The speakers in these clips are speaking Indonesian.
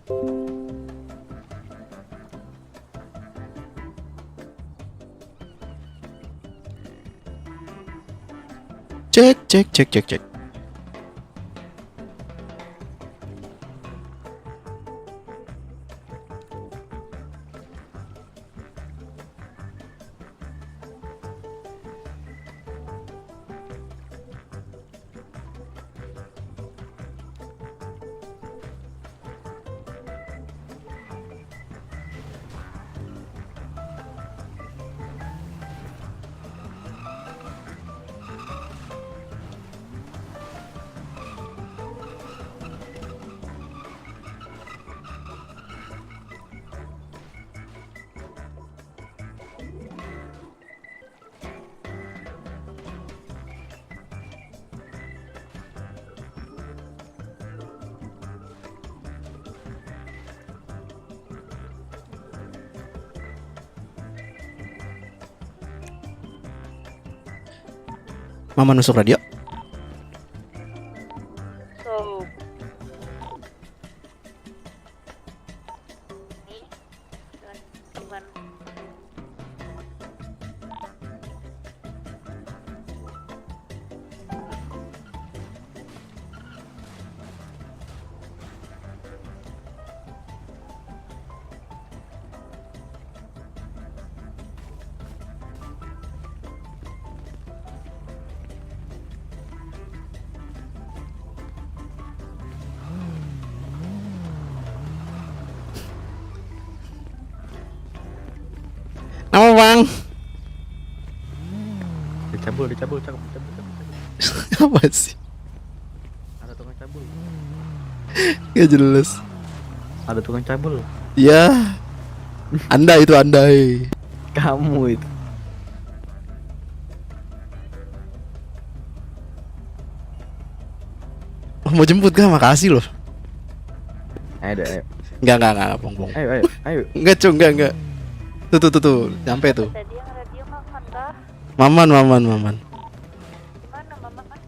Cek cek cek cek cek. Mama nusuk radio. So, ini dengan gimana? Nama bang. Dicabul. Apa sih? Ada tukang cabul. Gak jelas. Ada tukang cabul. Ya. Anda itu Anda. Kamu itu. Mau jemput kah? Makasih loh. Ayo. Enggak, bong. Ayo. Enggak, Cung, enggak. Tuh, nyampe tuh. Tadi yang radio makan kah? Maman. Gimana mama kan?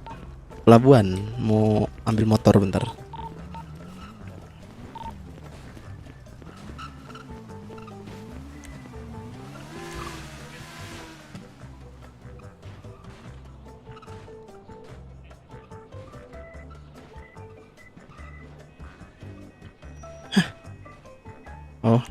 Pelabuhan, mau ambil motor bentar. Hah. Oh.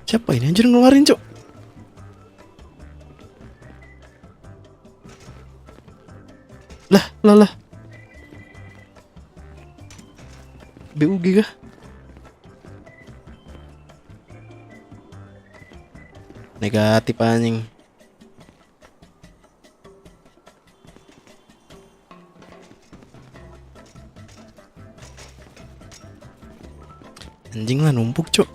Siapa ini anjir ngeluarin, Cok? Lah. BUG kah? Negatif anjing. Anjing lah numpuk, Cok.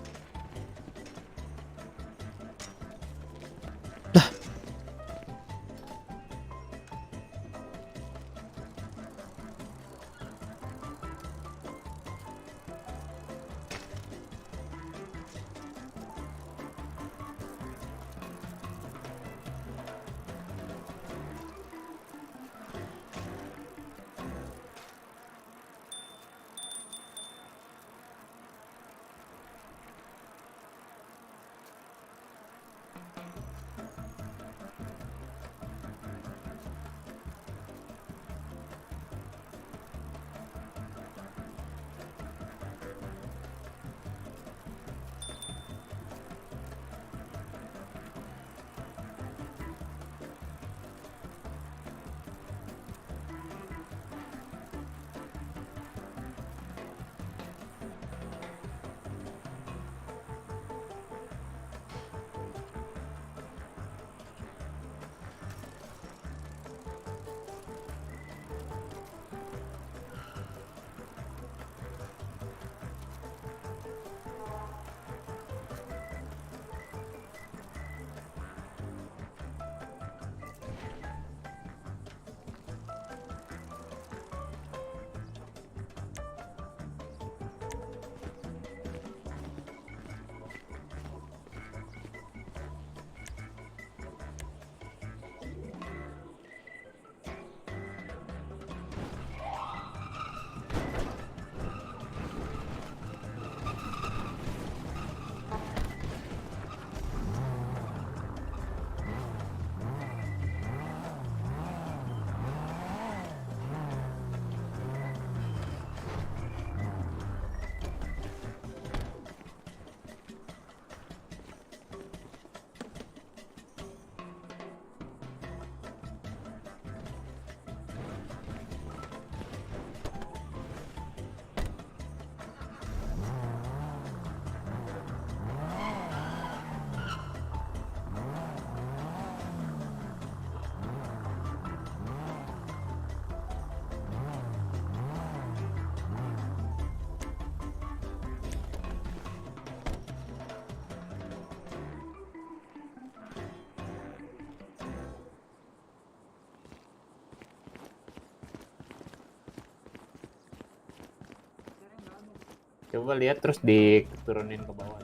Coba lihat terus diturunin ke bawah.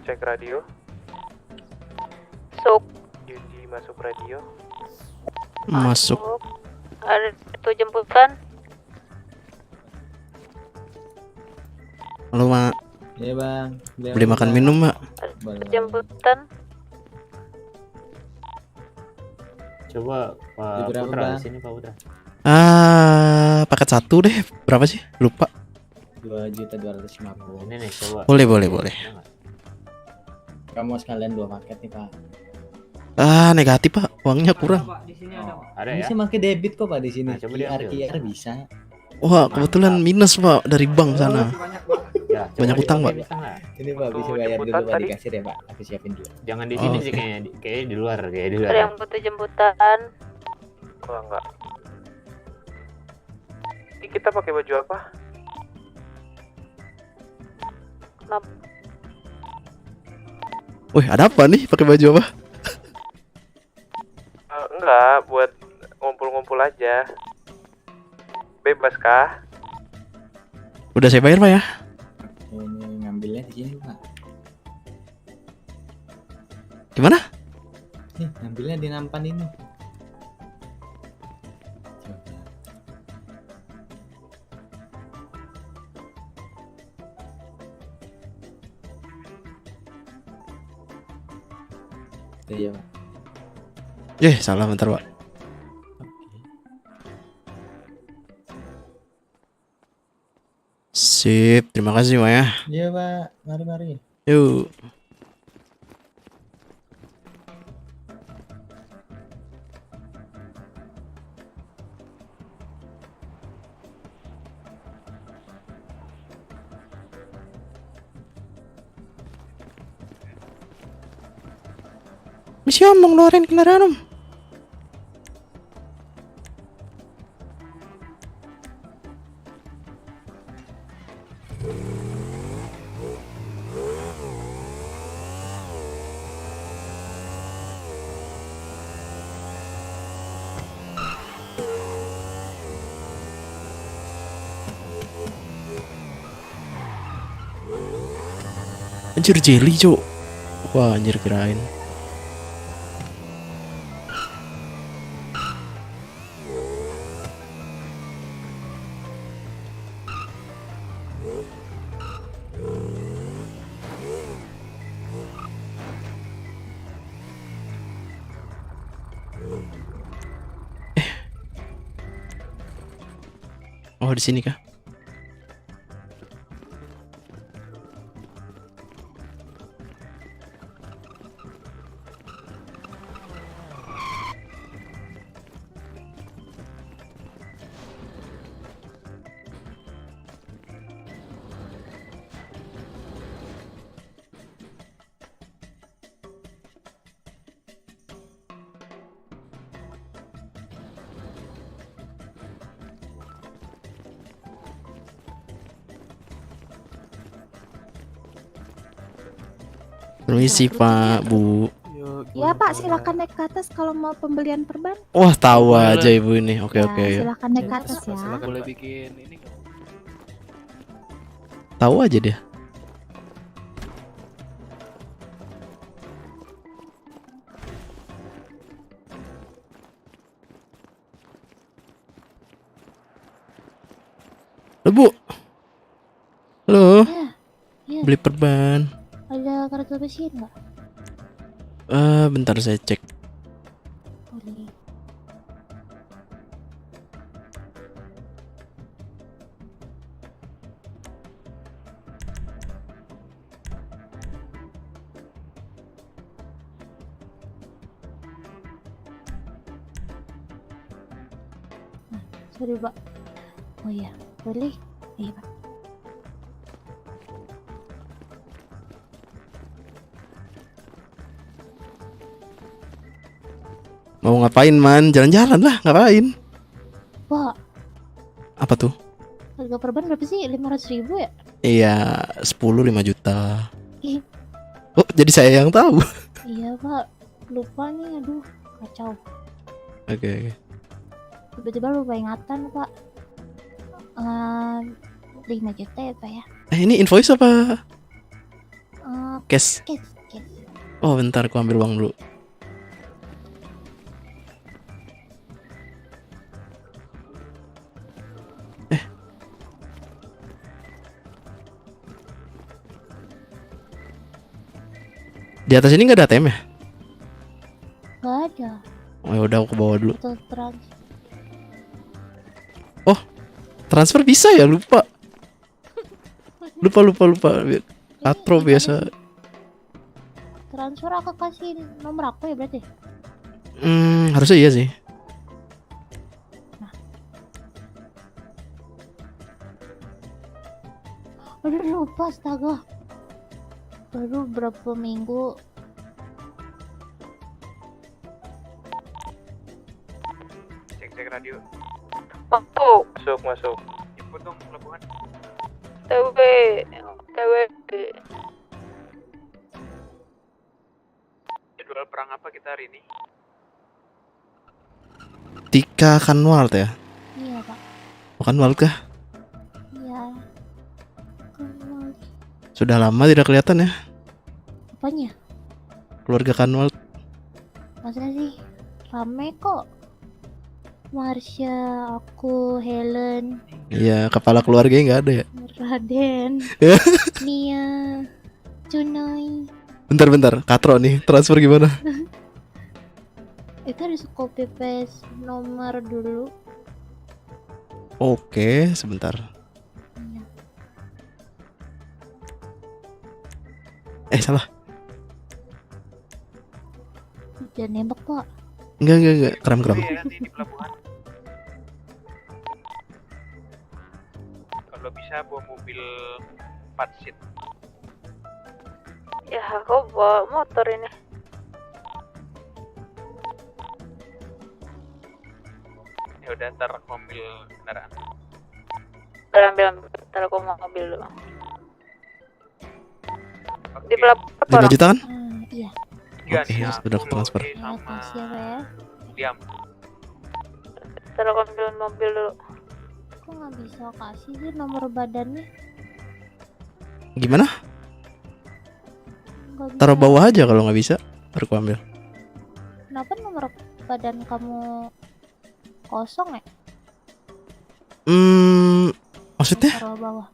Cek radio. Sok. Junji masuk radio. Masuk. Ada itu jemputan. Halo mak, Iya bang. beli makan minum mak. Jemputan. Coba Pak Di berapa, Putra Bang? di sini Pak Putra. Paket satu deh. Berapa sih? Lupa. 2.250.000. Ini nih coba. Boleh. Ada nggak? Kamu sekalian 2 paket nih pak. Negatif pak. Uangnya kurang. Ada ya? Bisa pakai debit kok pak di sini. Nah, coba diambil. QR bisa. Wah kebetulan minus pak dari bank sana. Ya, coba Banyak utang, dipakai Pak. bisa nggak? Ini pak bisa Untuk bayar dulu jemputan pak tadi? di kasir ya pak. Aku siapin dulu. Jangan di sini Oh, sih oke. kayaknya di luar kayak di luar. Ada yang butuh jemputan. Oh enggak. Ini kita pakai baju apa? Kenapa? Wih ada apa nih? Pakai baju apa? Enggak, buat ngumpul-ngumpul aja. Bebas kah? Udah saya bayar pak ya. Ini ngambilnya di sini pak. Gimana? Nih ngambilnya di nampan ini. Coba. Iya pak. Salah bentar pak. Sip, terima kasih pak ya. Iya pak. Mari. Yuk. Misi om mau ngeluarin kendaraan om. Anjir jelly cok. Wah anjir kirain. Oh di sini kah? Permisi Pak, Bu. Ya Pak, silakan naik ke atas kalau mau pembelian perban. Wah tahu aja ibu ini. Oke Ya, oke. silakan naik ke atas ya. Boleh bikin ini. Tahu aja dia. Halo Bu. Halo. Ya. Beli perban. Ada kartu besi nggak? Bentar saya cek. Boleh. Sorry Pak. Oh iya, boleh. Iya Pak. Mau Mau ngapain man? Jalan-jalan lah, ngapain? Pak, Apa tuh? harga perban berapa sih? 500.000 ya? Iya, 5 juta. Ih. Oh, jadi saya yang tahu. Iya Pak, lupa nih, aduh kacau. Oke. Tiba-tiba lupa ingatan Pak. 5 juta ya Pak ya? Ini invoice apa? Cash. Cash. Oh, bentar aku ambil uang dulu. Di atas ini nggak ada ATM ya? Gak ada. Oh, ya udah aku bawa dulu. Tuh trans. Transfer bisa ya? Lupa. Lupa. Katro biasa. Transfer aku kasih nomor aku ya berarti? Harusnya iya sih. Aduh lupa astaga. Baru berapa minggu. Cek radio. Masuk. Jemput dong pelabuhan. TW. Jadwal perang apa kita hari ini? Tika Kanwalt ya? Iya Pak. Bukan Kanwalt kah? Iya. Kenal. Sudah lama tidak kelihatan ya? Apanya? Keluarga Kanwalt. Masa sih? Rame kok. Marsha, aku, Helen, Iya, kepala keluarganya nggak ada ya? Raden, Nia, Junai. Bentar, Katro nih, transfer gimana? Itu harus copy paste nomor dulu. Oke, sebentar. Salah. Jangan nembak Pak. Enggak. Kram. Iya, nanti di pelabuhan. Kalau bisa bawa mobil 4 seat. Ya, aku bawa motor ini. Ya udah ntar aku ambil kendaraan. Ambil. Ntar aku mau mobil dulu. Di Oke. pelabuhan. 5 juta kan? Iya. Iya Oke, nih, sudah aku transfer. Loki Ya, sama kasih ya Pak ya. Liam. Ntar aku ambil mobil dulu. Kok nggak bisa kasih sih nomor badannya? Gimana? Nggak bisa. Taruh bawah aja kalau nggak bisa. Baru aku ambil. Kenapa nomor badan kamu kosong ya? Maksudnya Taruh bawah.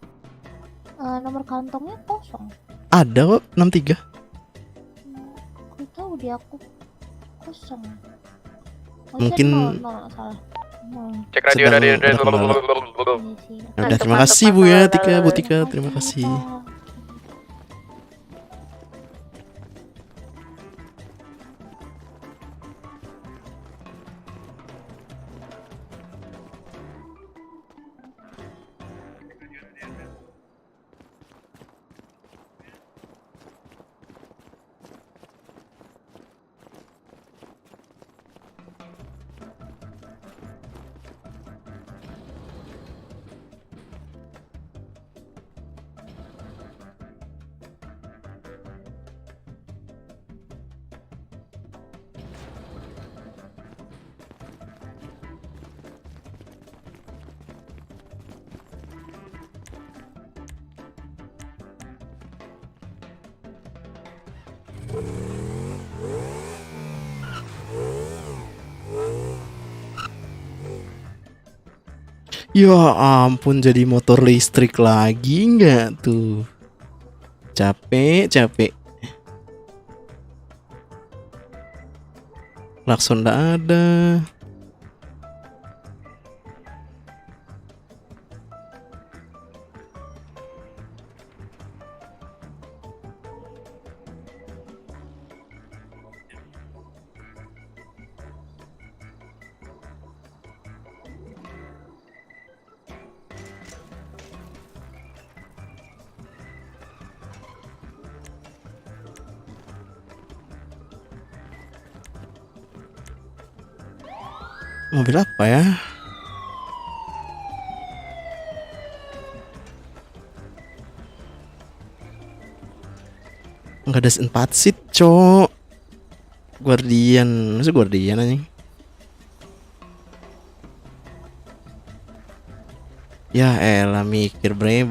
Nomor kantongnya kosong. ada kok 63. Aku tahu di aku kosong. Mungkin- nol, salah. Cek radio. Iya sih. Ya udah, terima Masuk, kasih Bu masuk, ya, masuk. Tika, Bu Tika, terima kasih. Pak. Ya ampun, jadi motor listrik lagi nggak tuh? Capek. Klakson nggak ada. Mobil apa ya? Nggak ada 4 seat, cok. Guardian, masa Guardian anjing? Ya elah mikir bre.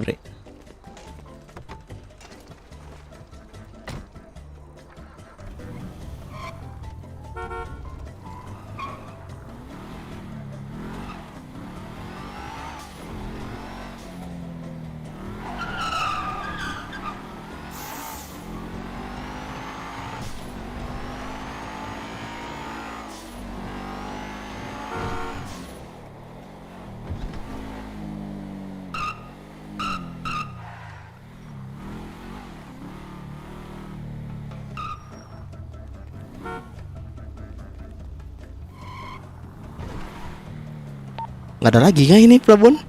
Nggak ada lagi kah ini Prabon?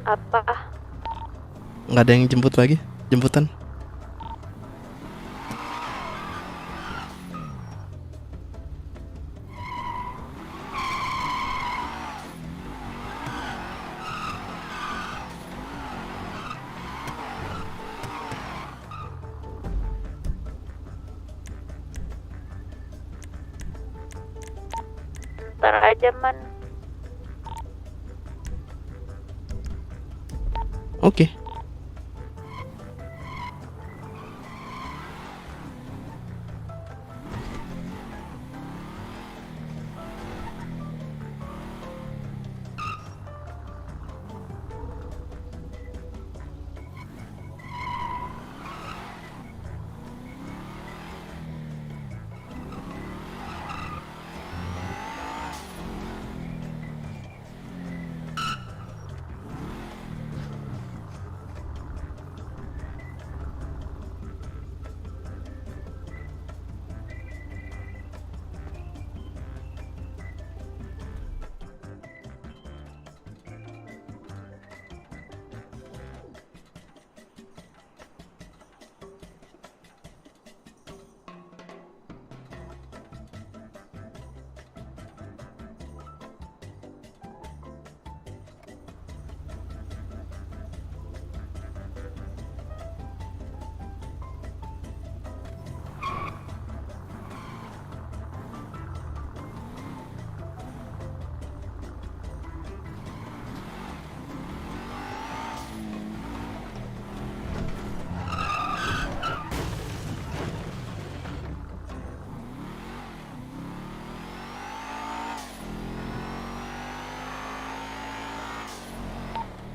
Apa? Nggak ada yang jemput lagi? Jemputan? Ntar aja man. Oke.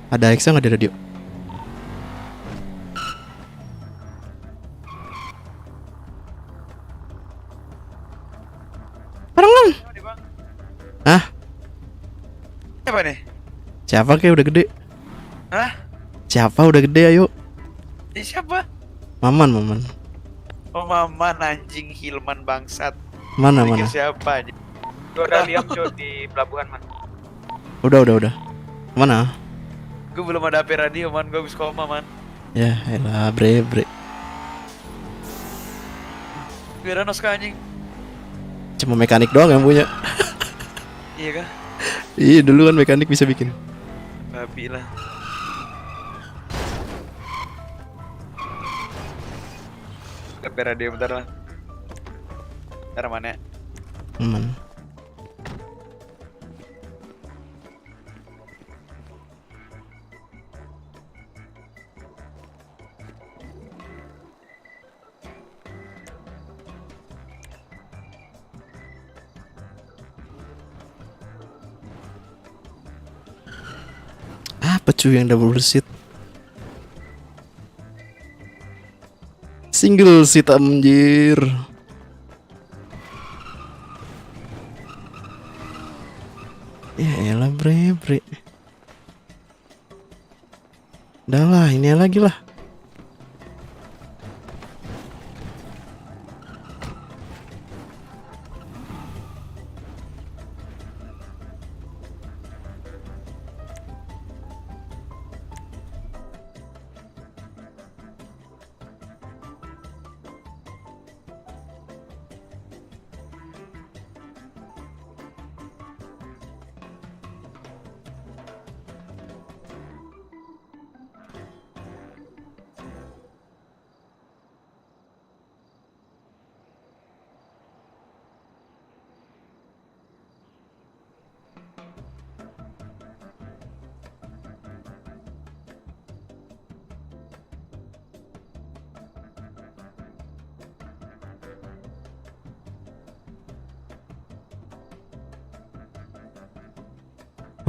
Ada Alexa nggak di radio? Bareng. Hah? Siapa nih? Siapa kayak udah gede? Hah? Siapa udah gede ayo? Ini siapa? Maman. Oh Maman anjing Hilman bangsat. Mana? Pikir siapa aja? Gue udah liam cuy di pelabuhan man. Udah. Mana? Gue belum ada HP radio man, gue habis koma man. Ya elah bre. Biar Noska anjing. Cuma mekanik doang yang punya. Iya kah? Iya dulu kan mekanik bisa bikin. Babi lah. HP radio bentar lah. Bentar mana? Aman. Apa cuy yang double seat? Single seat anjir. Ya elah bre. Udah lah ini lagi lah.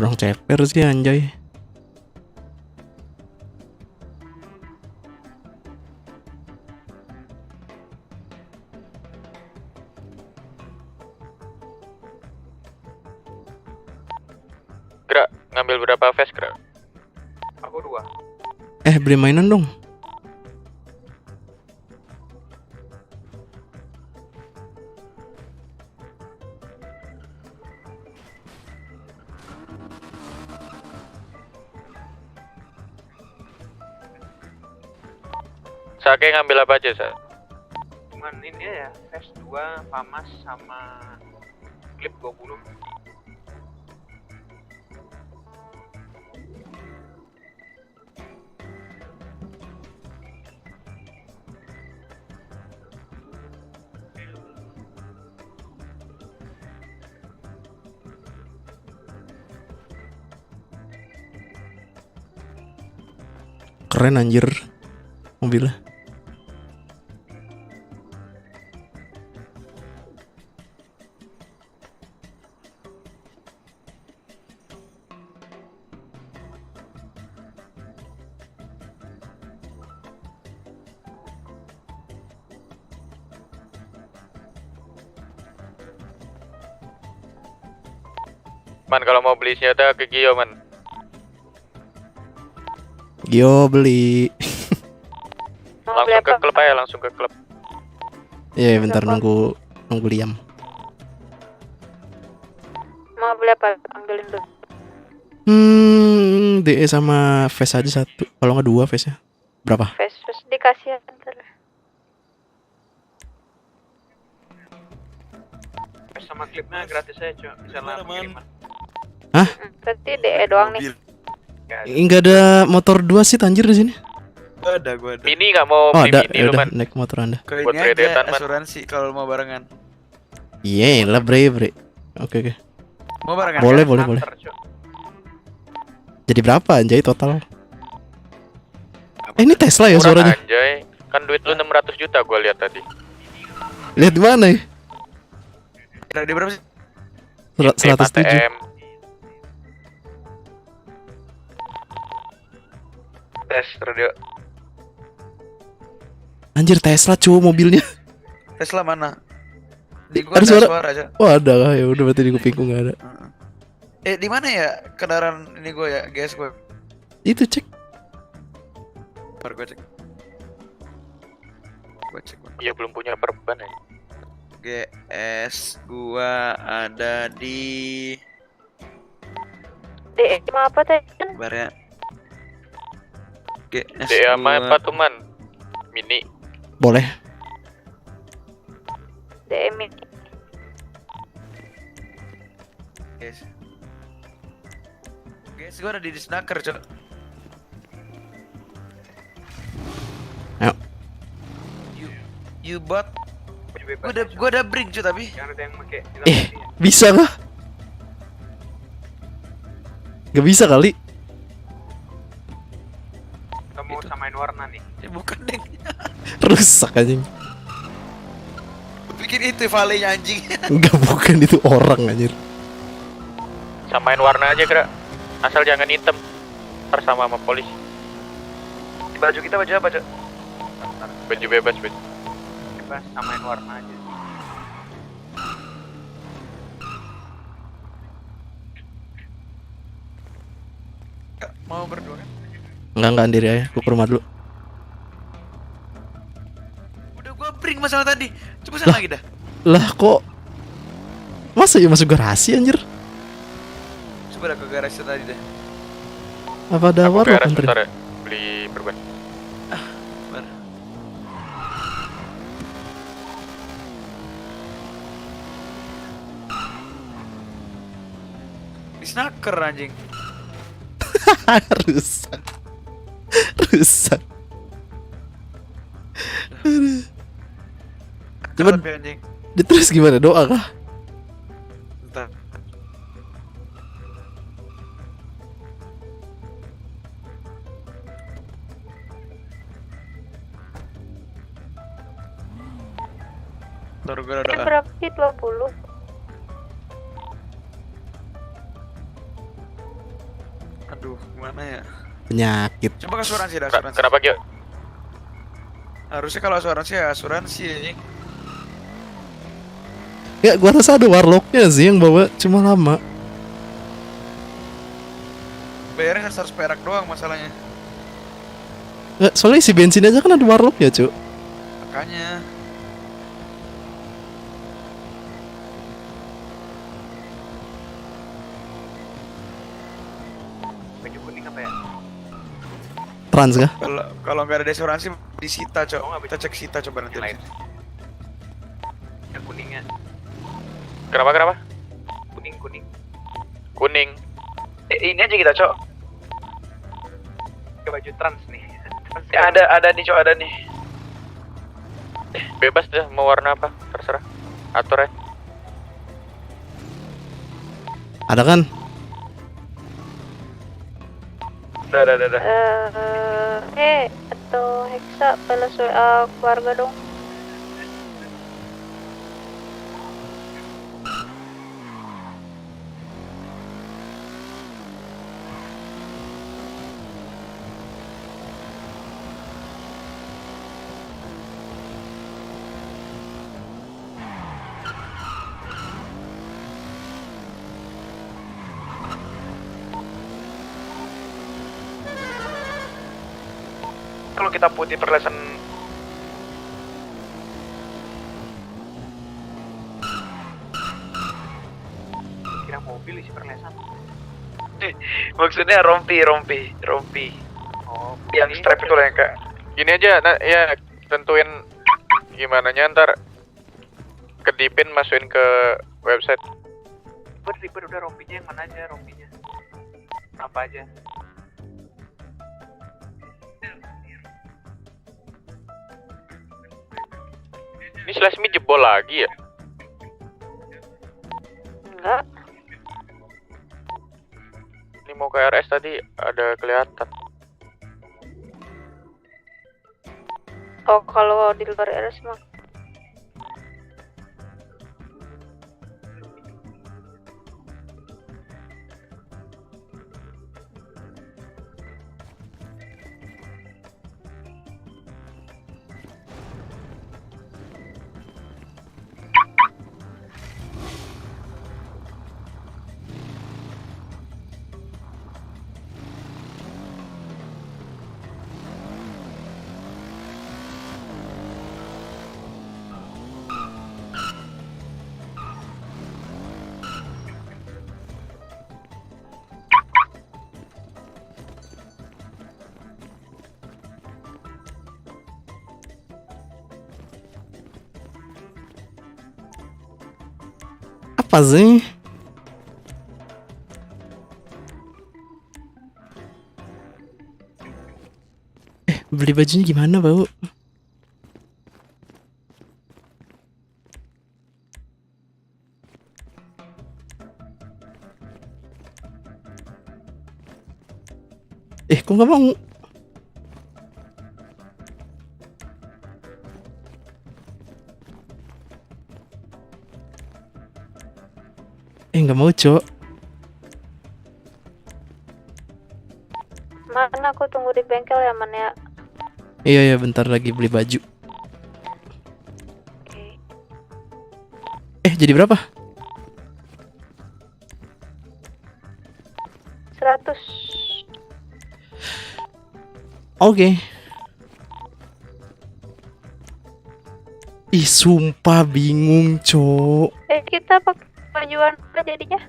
Orang ceper sih anjay. Gerak, ngambil berapa face gerak? Aku 2. Beli mainan dong. Sake ngambil apa aja, Sa? Cuman ini ya, face 2, famas sama clip 20. Keren anjir mobilnya. Man, kalau mau beli senjata ke Gio, man. Gio beli. Mau beli Langsung ke apa? klub aja, langsung ke klub. Iya, bentar Berapa? nunggu Liam. Mau beli apa? Ambilin dulu. DE sama face aja satu. Kalau nggak 2 face-nya. Berapa? Face dikasih ya ntar. Sama klipnya gratis aja, cuy. Bisa lah pengiriman. Berarti DE doang nih. Enggak ada motor 2 seat anjir di sini. Ada, gua ada. Mini nggak mau Oh, beli ada. mini Ya lu, udah man. naik motor Anda. Ke Buat ini kreditetan, aja Man. asuransi kalau mau barengan. Iya lah bre. Oke. Mau barengan? Boleh, kan? boleh. Hunter, cuy. Jadi berapa anjay total? Ini Tesla ya Murah, suaranya? anjay. Kan duit lu 600 juta gua lihat tadi. Lihat di mana ya? Di berapa sih? 107. ATM. Tes radio. Anjir Tesla cuy mobilnya. Tesla mana? Di gua Ada ada suara? suara aja. Oh ada lah ya udah berarti di kupingku nggak ada. Di mana ya kendaraan ini gua ya, guys gua. Itu cek. Ntar gua cek. Gua cek. Iya, belum punya perban ya. GS gua ada di DE mau apa tadi? bar ya. GS DE sama gua apa tuh, man? Mini. Boleh. DE mini. guys. Guys gua ada di Snacker, Cok. Ayo. You bought. Gua udah bring cuy tapi. Jangan ada yang pakai. Bisa kah? Gak bisa kali. Kita mau samain warna nih. Bukan deng. Rusak anjing. Bikin itu valenya anjing. Enggak bukan itu orang anjir. Samain warna aja, Kra. Asal jangan hitam. Ntar sama polisi. Di baju kita baju apa, Cok? Baju bebas, baju. Bebas, samain warna aja. Mau berdua kan? Enggak andiri aja. Gua ke rumah dulu. Udah gua bring masalah tadi. Coba sana lagi dah. Lah kok masa ya masuk garasi anjir? Coba dah ke garasi tadi dah. Apa ada Aku ke warlock RS anterin? bentar ya. Beli perban. Bar. Di snacker anjing. Rusak. Rusak. Aduh. Coba Kelep ya, anjing. terus gimana? Doa kah? Bentar. Bentar gua ada Ini doa. berapa sih? 20. Aduh, gimana ya? Penyakit. Coba ke asuransi dah, asuransi. Kenapa Gio? Harusnya kalau asuransi ya asuransi anjing. Ya gua rasa ada warlocknya sih yang bawa, cuma lama. Bayarnya kan 100 perak doang masalahnya. Nggak, soalnya isi bensin aja kan ada warlocknya, Cuk. Makanya. Baju kuning apa ya? Trans kah? Kalau nggak ada asuransi disita, Cok. Kita cek sita coba nanti. Lain. Yang kuningnya. Kenapa? Kuning. Kuning. Ini aja kita, Cok. Ke baju trans nih. Ya, ada nih, Cok, ada nih. Bebas deh mau warna apa, terserah. Atur ya. Ada kan? Udah. Atau Hexa balas WA keluarga dong. Kalau kita putih perlesan Kira mobil isi perlesan. maksudnya rompi. Oh, Yang strap itu lah yang Kak. Gini aja, ya tentuin gimana nya ntar kedipin masukin ke website. Ribet udah rompinya yang mana aja rompinya? Apa aja? Ini Slash Me jebol lagi ya? Enggak. Ini mau ke RS tadi ada kelihatan. Oh, kalau di luar RS mah. Apa sih? Beli bajunya gimana, Bau? Kok nggak mau? Nggak mau, Cok. Mana aku tunggu di bengkel ya, Man ya. Iya, bentar lagi beli baju. Oke. Jadi berapa? 100. Oke. Ih, sumpah bingung, Cok. Kita pakai bajuan apa jadinya?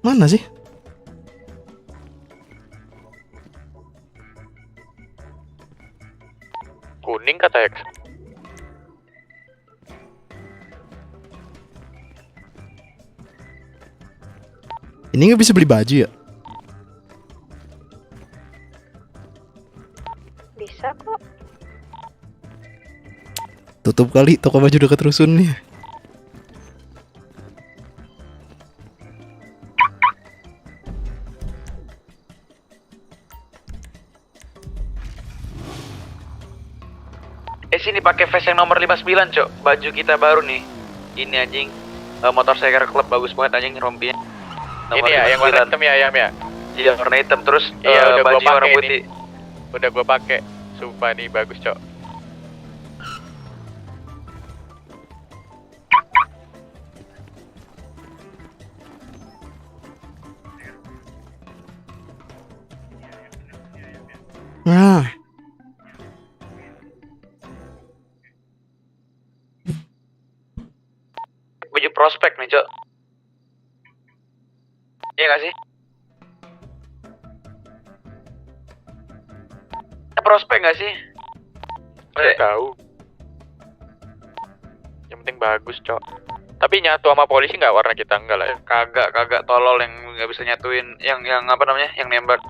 Mana sih? Kuning kata X. Ini nggak bisa beli baju ya? Bisa kok. Tutup kali toko baju dekat rusun nih. Sini pakai vest yang nomor 59, Cok. Baju kita baru nih. Ini anjing. Motor Cycle Club bagus banget anjing rompinya. Ini ya, yang warna hitam ya, Ayam ya? Iya, warna hitam. Terus Iya, udah baju gua warna pakai putih. Udah gua pakai. Sumpah nih bagus, Cok. Nah, Baju prospek nih, Cok. Iya gak sih? Prospek gak sih? Nggak tahu. Yang penting bagus, Cok. Tapi nyatu sama polisi nggak warna kita enggak lah ya? Kagak tolol yang nggak bisa nyatuin yang apa namanya? Yang nembak.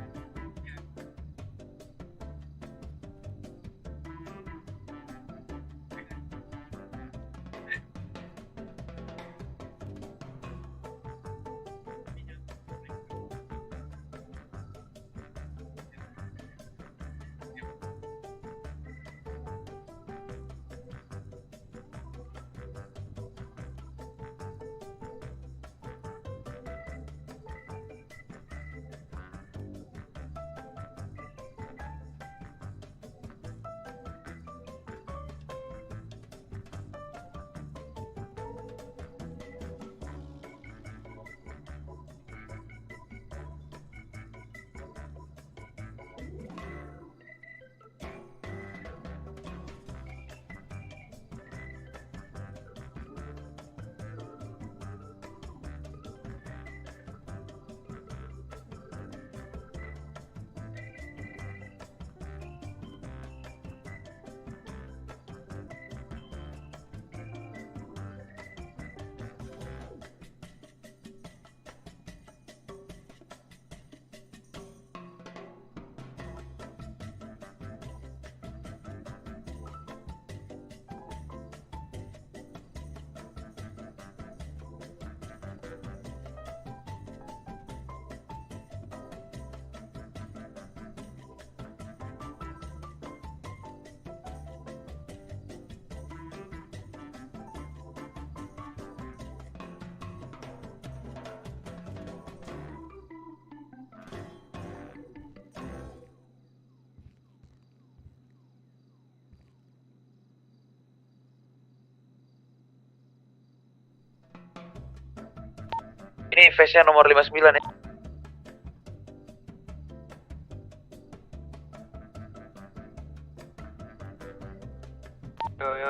Ini face-nya nomor 59 ya.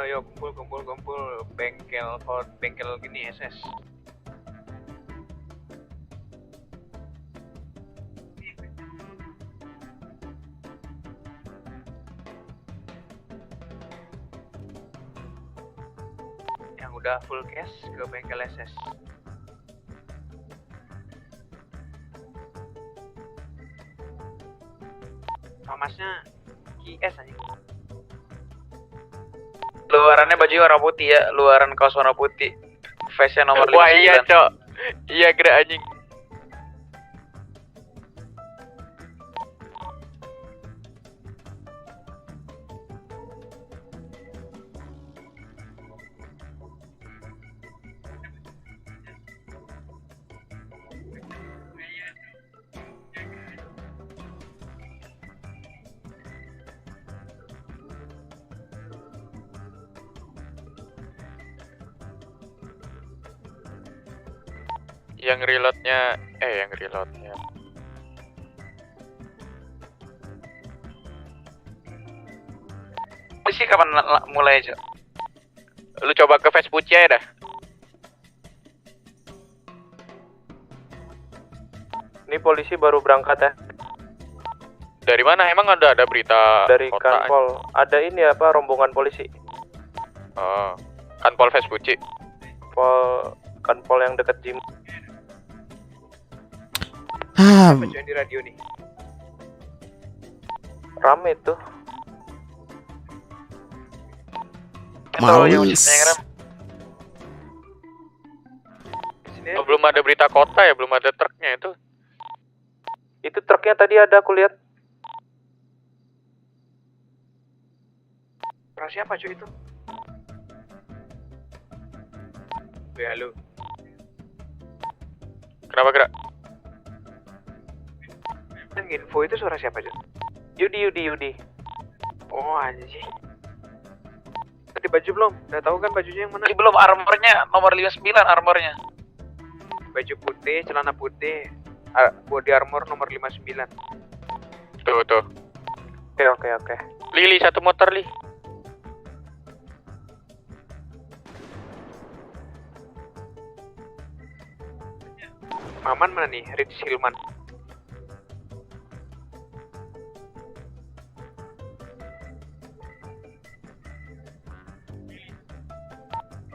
Yo, kumpul. Bengkel gini SS. Yang udah full cash ke bengkel SS. Masnya KS aja. Luarannya baju warna putih ya, luaran kaos warna putih. Face-nya nomor 59. Wah iya, Cok. Iya, gerak anjing. Yang reloadnya Polisi kapan mulai, Cok? lu coba ke Facebook ya dah. Ini polisi baru berangkat ya. Dari mana? Emang ada berita Dari kota? Kanpol. Ada ini apa rombongan polisi. Oh, Kanpol Facebook. Kanpol yang dekat gym. Bacain di radio nih. Rame tuh. males. Oh, belum ada berita kota ya, belum ada truknya itu. Itu truknya tadi ada aku lihat. Suara siapa cuy itu? Halo. Kenapa gerak? Info itu suara siapa cuy? Yudi. Oh anjing. Ganti baju belum? Udah tahu kan bajunya yang mana? Belum, armornya nomor 59 armornya. Baju putih, celana putih, body armor nomor 59. Tuh. Oke. Lili satu motor Li. Maman mana nih? Rich Hilman.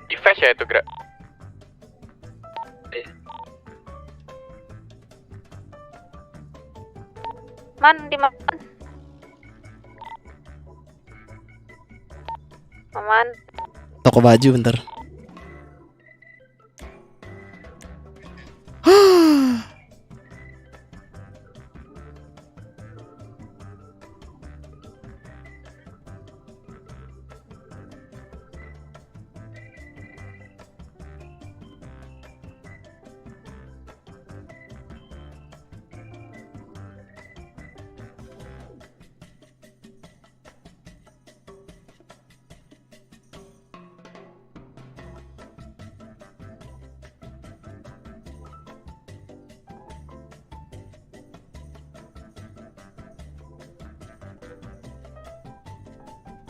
Di flash ya itu gerak. Di mana? Maman. Toko baju bentar.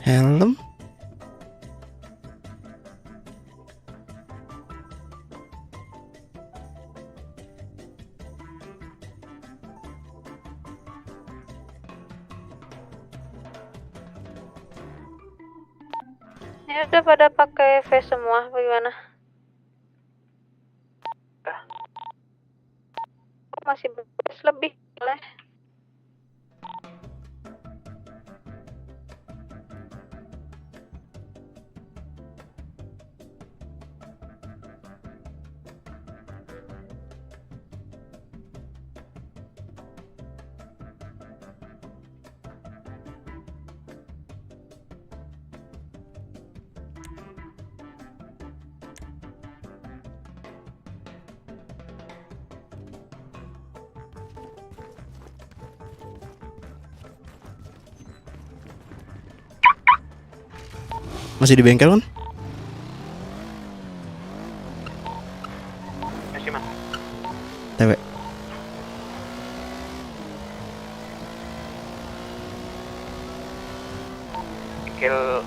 Helm. Ini udah pada pakai face semua, bagaimana? Masih lebih boleh. Masih di bengkel kan? Masih man. TW. Bengkel.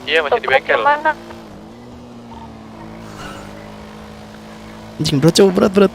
Iya masih di bengkel. Mana? Anjing berat coba berat.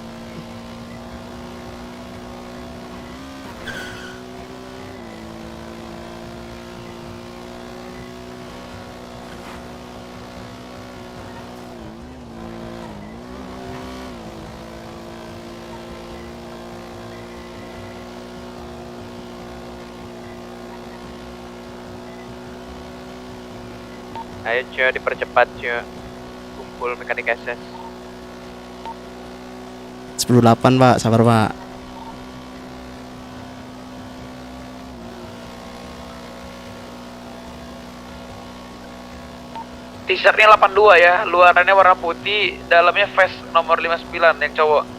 Ayo cuy, dipercepat cuy. Kumpul mekanik SS. 10.8 Pak, sabar Pak. T-shirtnya 82 ya, luarannya warna putih, dalamnya vest nomor 59 yang cowok.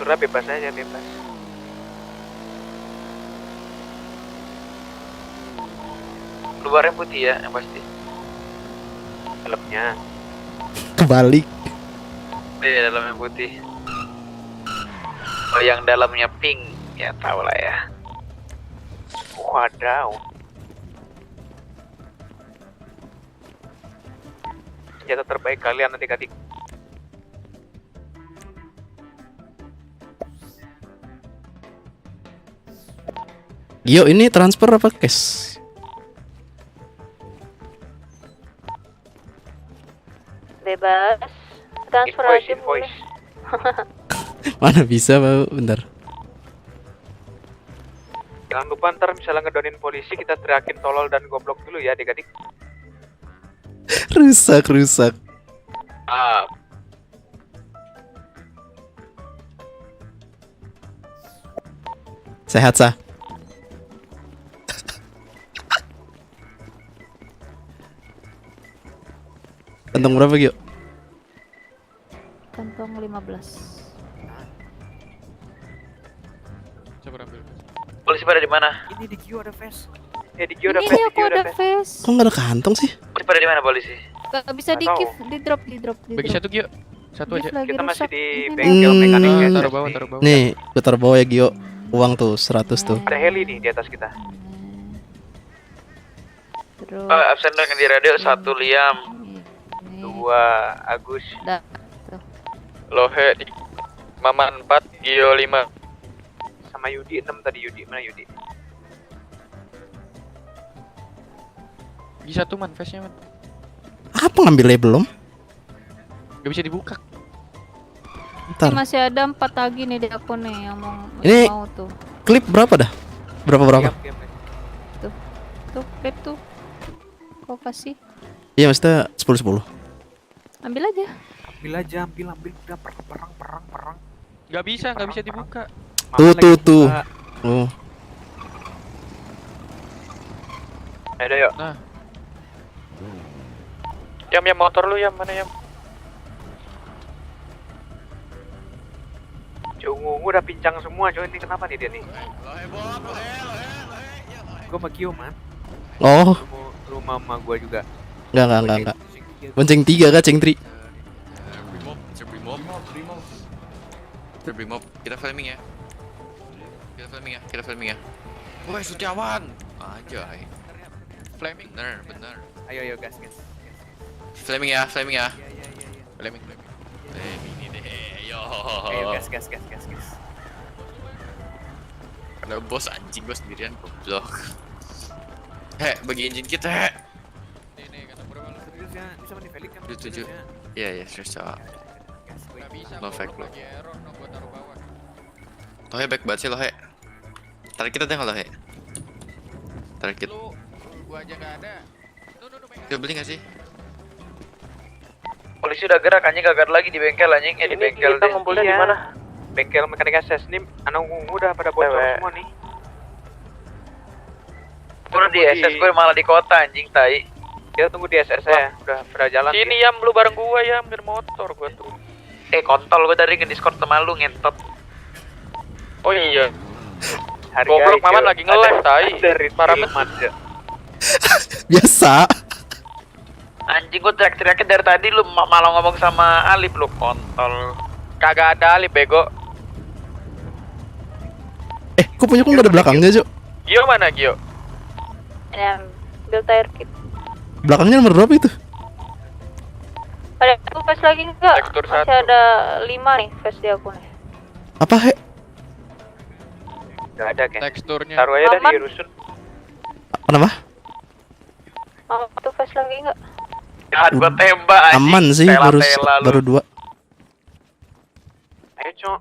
Turun bebas aja, bebas. Luarnya putih ya, yang pasti. Dalamnya. Kebalik. Iya, dalamnya putih. Oh, yang dalamnya pink, ya tau lah ya. Wadaw. Senjata terbaik kalian adik-adik. Yo, ini transfer apa cash? Bebas. Transfer Invoice, aja boleh. invoice. Mana bisa Pak? Bentar. Jangan lupa ntar misalnya ngedonin polisi kita teriakin tolol dan goblok dulu ya adik-adik. Rusak. Sehat, Sa? Kantong berapa, Gio? Kantong 15. Polisi pada di mana? Ini di Gio ada face. Ini aku ada face. Kok nggak ada kantong sih? Polisi pada di mana polisi? Gak bisa di give, di drop. Bagi satu Gio. Satu aja. Lagi Kita masih rusak. di Ini bengkel mekanik ya. Taruh bawah. Nih, gue taruh bawah ya, Gio. Uang tuh 100 tuh. Ada heli nih di atas kita. Terus. Absen dengan di radio 1 Liam. Ini. 2 Agus. Dah. Lohe di Maman 4, Gio 5. Sama Yudi 6 tadi. Yudi mana Yudi? Bagi satu man, face-nya man. Apa ngambilnya belum? Gak bisa dibuka. Ini Ntar. masih ada 4 lagi nih di aku nih yang Ini- mau tuh. Klip berapa dah? Berapa? Diam. Tuh, clip tuh. Kau kasih. Iya, maksudnya 10. Ambil aja. Ambil aja, ambil udah perang. Gak bisa dibuka. Tuh, Mama lagi tuh. buka. Oh, Ayo yuk. Yam motor lu Yam, mana Yam? Ungu udah pincang semua coy, ini kenapa nih dia nih? Gue sama Gio man. oh, Rumah mama gue juga. enggak. Bonceng 3 kah, Ceng Tri? Remove. Kita filming ya. Woi, Setiawan. Aja. Flaming. Bener. Ayo gas. Filming ya. Flaming. Ini deh. Yo. Ayo gas. Karena bos anjing gua sendirian goblok. Bagi engine kita, Nih, kata berapa lu? Serius ya, bisa manifelik kan? 27. Iya, serius coba. Gak bisa, No goblok fake, bro. lagi error, no gua taruh bawah. Lohe baik banget sih Lohe. Tarik kita deh Lohe. Tarik kita. Lu, gua aja gak ada. Tuh, Kita beli gak sih? Polisi udah gerak anjing, gak lagi di bengkel anjing. Di bengkel kita deh. ngumpulnya di mana? Bengkel mekanik SS nih, anak ungu udah pada bocor semua nih. Gue di SS, gue malah di kota anjing tai. Kita tunggu di SS ya, udah pada jalan. Sini Yam, lu bareng gua Yam, biar motor gua tuh. Kontol gue tadi nge-discord sama lu ngentot. Oh iya, Harga goblok hijau. Maman lagi nge-live tai. Dari Parah banget. Biasa. Anjing gue teriak-teriakin dari tadi lu malah ngomong sama Alif lu kontol. Kagak ada Ali bego. Kok punya nggak ada belakangnya, Jo? Gio mana Gio? Ini ambil tire kit. Belakangnya nomor berapa itu? Ada aku face lagi enggak? Tekstur Masih 1. ada 5 nih face di aku nih. Apa, Gak ada kan? Teksturnya. Taruh aja Aman. dari rusun. Kenapa? Mau tuh face lagi enggak? Jangan gue tembak anjing. Aman sih, Tela-tela lu. baru 2. Ayo cok.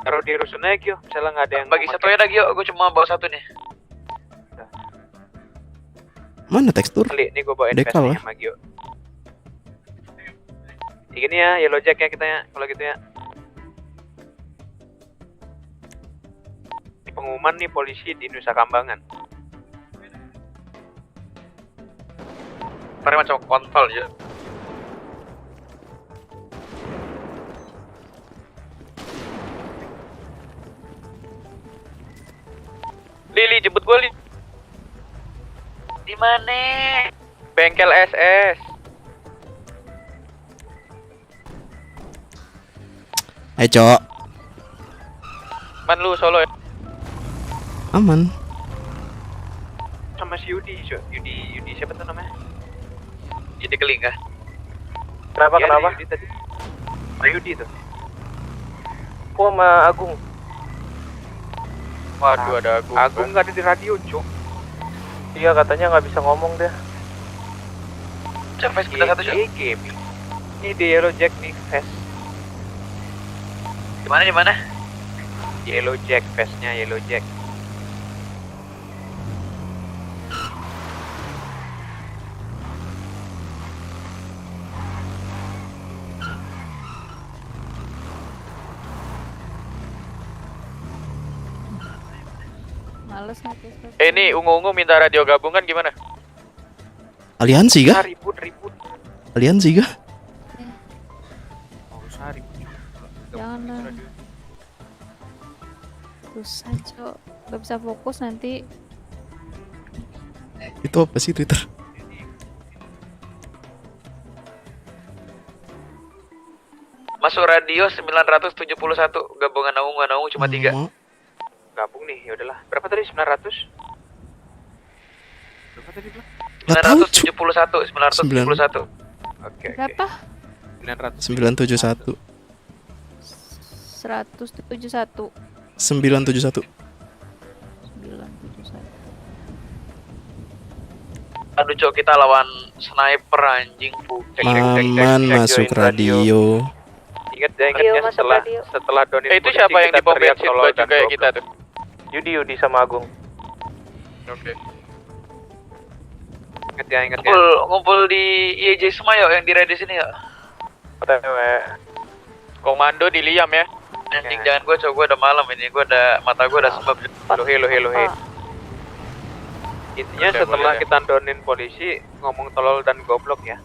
Taruh di rusun aja Gio, misalnya nggak ada yang Bagi satu ya dah Gio, gue cuma bawa satu nih. Mana tekstur? Kali, nih gue bawain Dekal, face-nya sama Gio. Gini ya, yellow jack ya kita ya, kalau gitu ya. Ini pengumuman nih polisi di Nusa Kambangan. Mereka macam kontol ya. Lili jemput gua Li. Di mana? Bengkel SS. Ayo, Cok. Man lu solo ya. Aman. Sama si Yudi, Cok. Yudi siapa tuh namanya? Jadi keling kah? Kenapa? Yudi tadi. Yudi tuh. Gua sama Agung. Waduh, ada Agung. Agung nggak ada di radio, Cok. Iya katanya nggak bisa ngomong deh. Cek face kita satu Cok. Gaming. Ini di yellow jack nih, face. Di mana? Yellow Jack, face-nya Yellow Jack. Males nanti. Ini ungu-ungu minta radio gabungan gimana? Aliansi kah? Ribut. Aliansi kah? Oh, usah ribut. Jangan lah. Susah cok, gak bisa fokus nanti. Itu apa sih Twitter? Masuk radio 971 gabungan Naung cuma 3. Gabung nih, ya udahlah. Berapa tadi? 900? Berapa tadi, Bang? Nggak tahu, Cuk. 971. Oke. Berapa? 971 171. 971. 971. Aduh cok, kita lawan sniper anjing. Maman masuk radio. Ingatnya setelah Doni Itu siapa yang di pom bensin baju kayak kita tuh? Yudi sama Agung. Oke. Ingat ya. Ngumpul di IEJ semua ya, yang di radio sini ya. OTW. Komando di Liam ya. Anjing jangan gue cok, gue udah malam ini, gue udah mata gue udah sebab. Lohe. Intinya Boleh, setelah boleh. kita donin polisi, ngomong tolol dan goblok ya.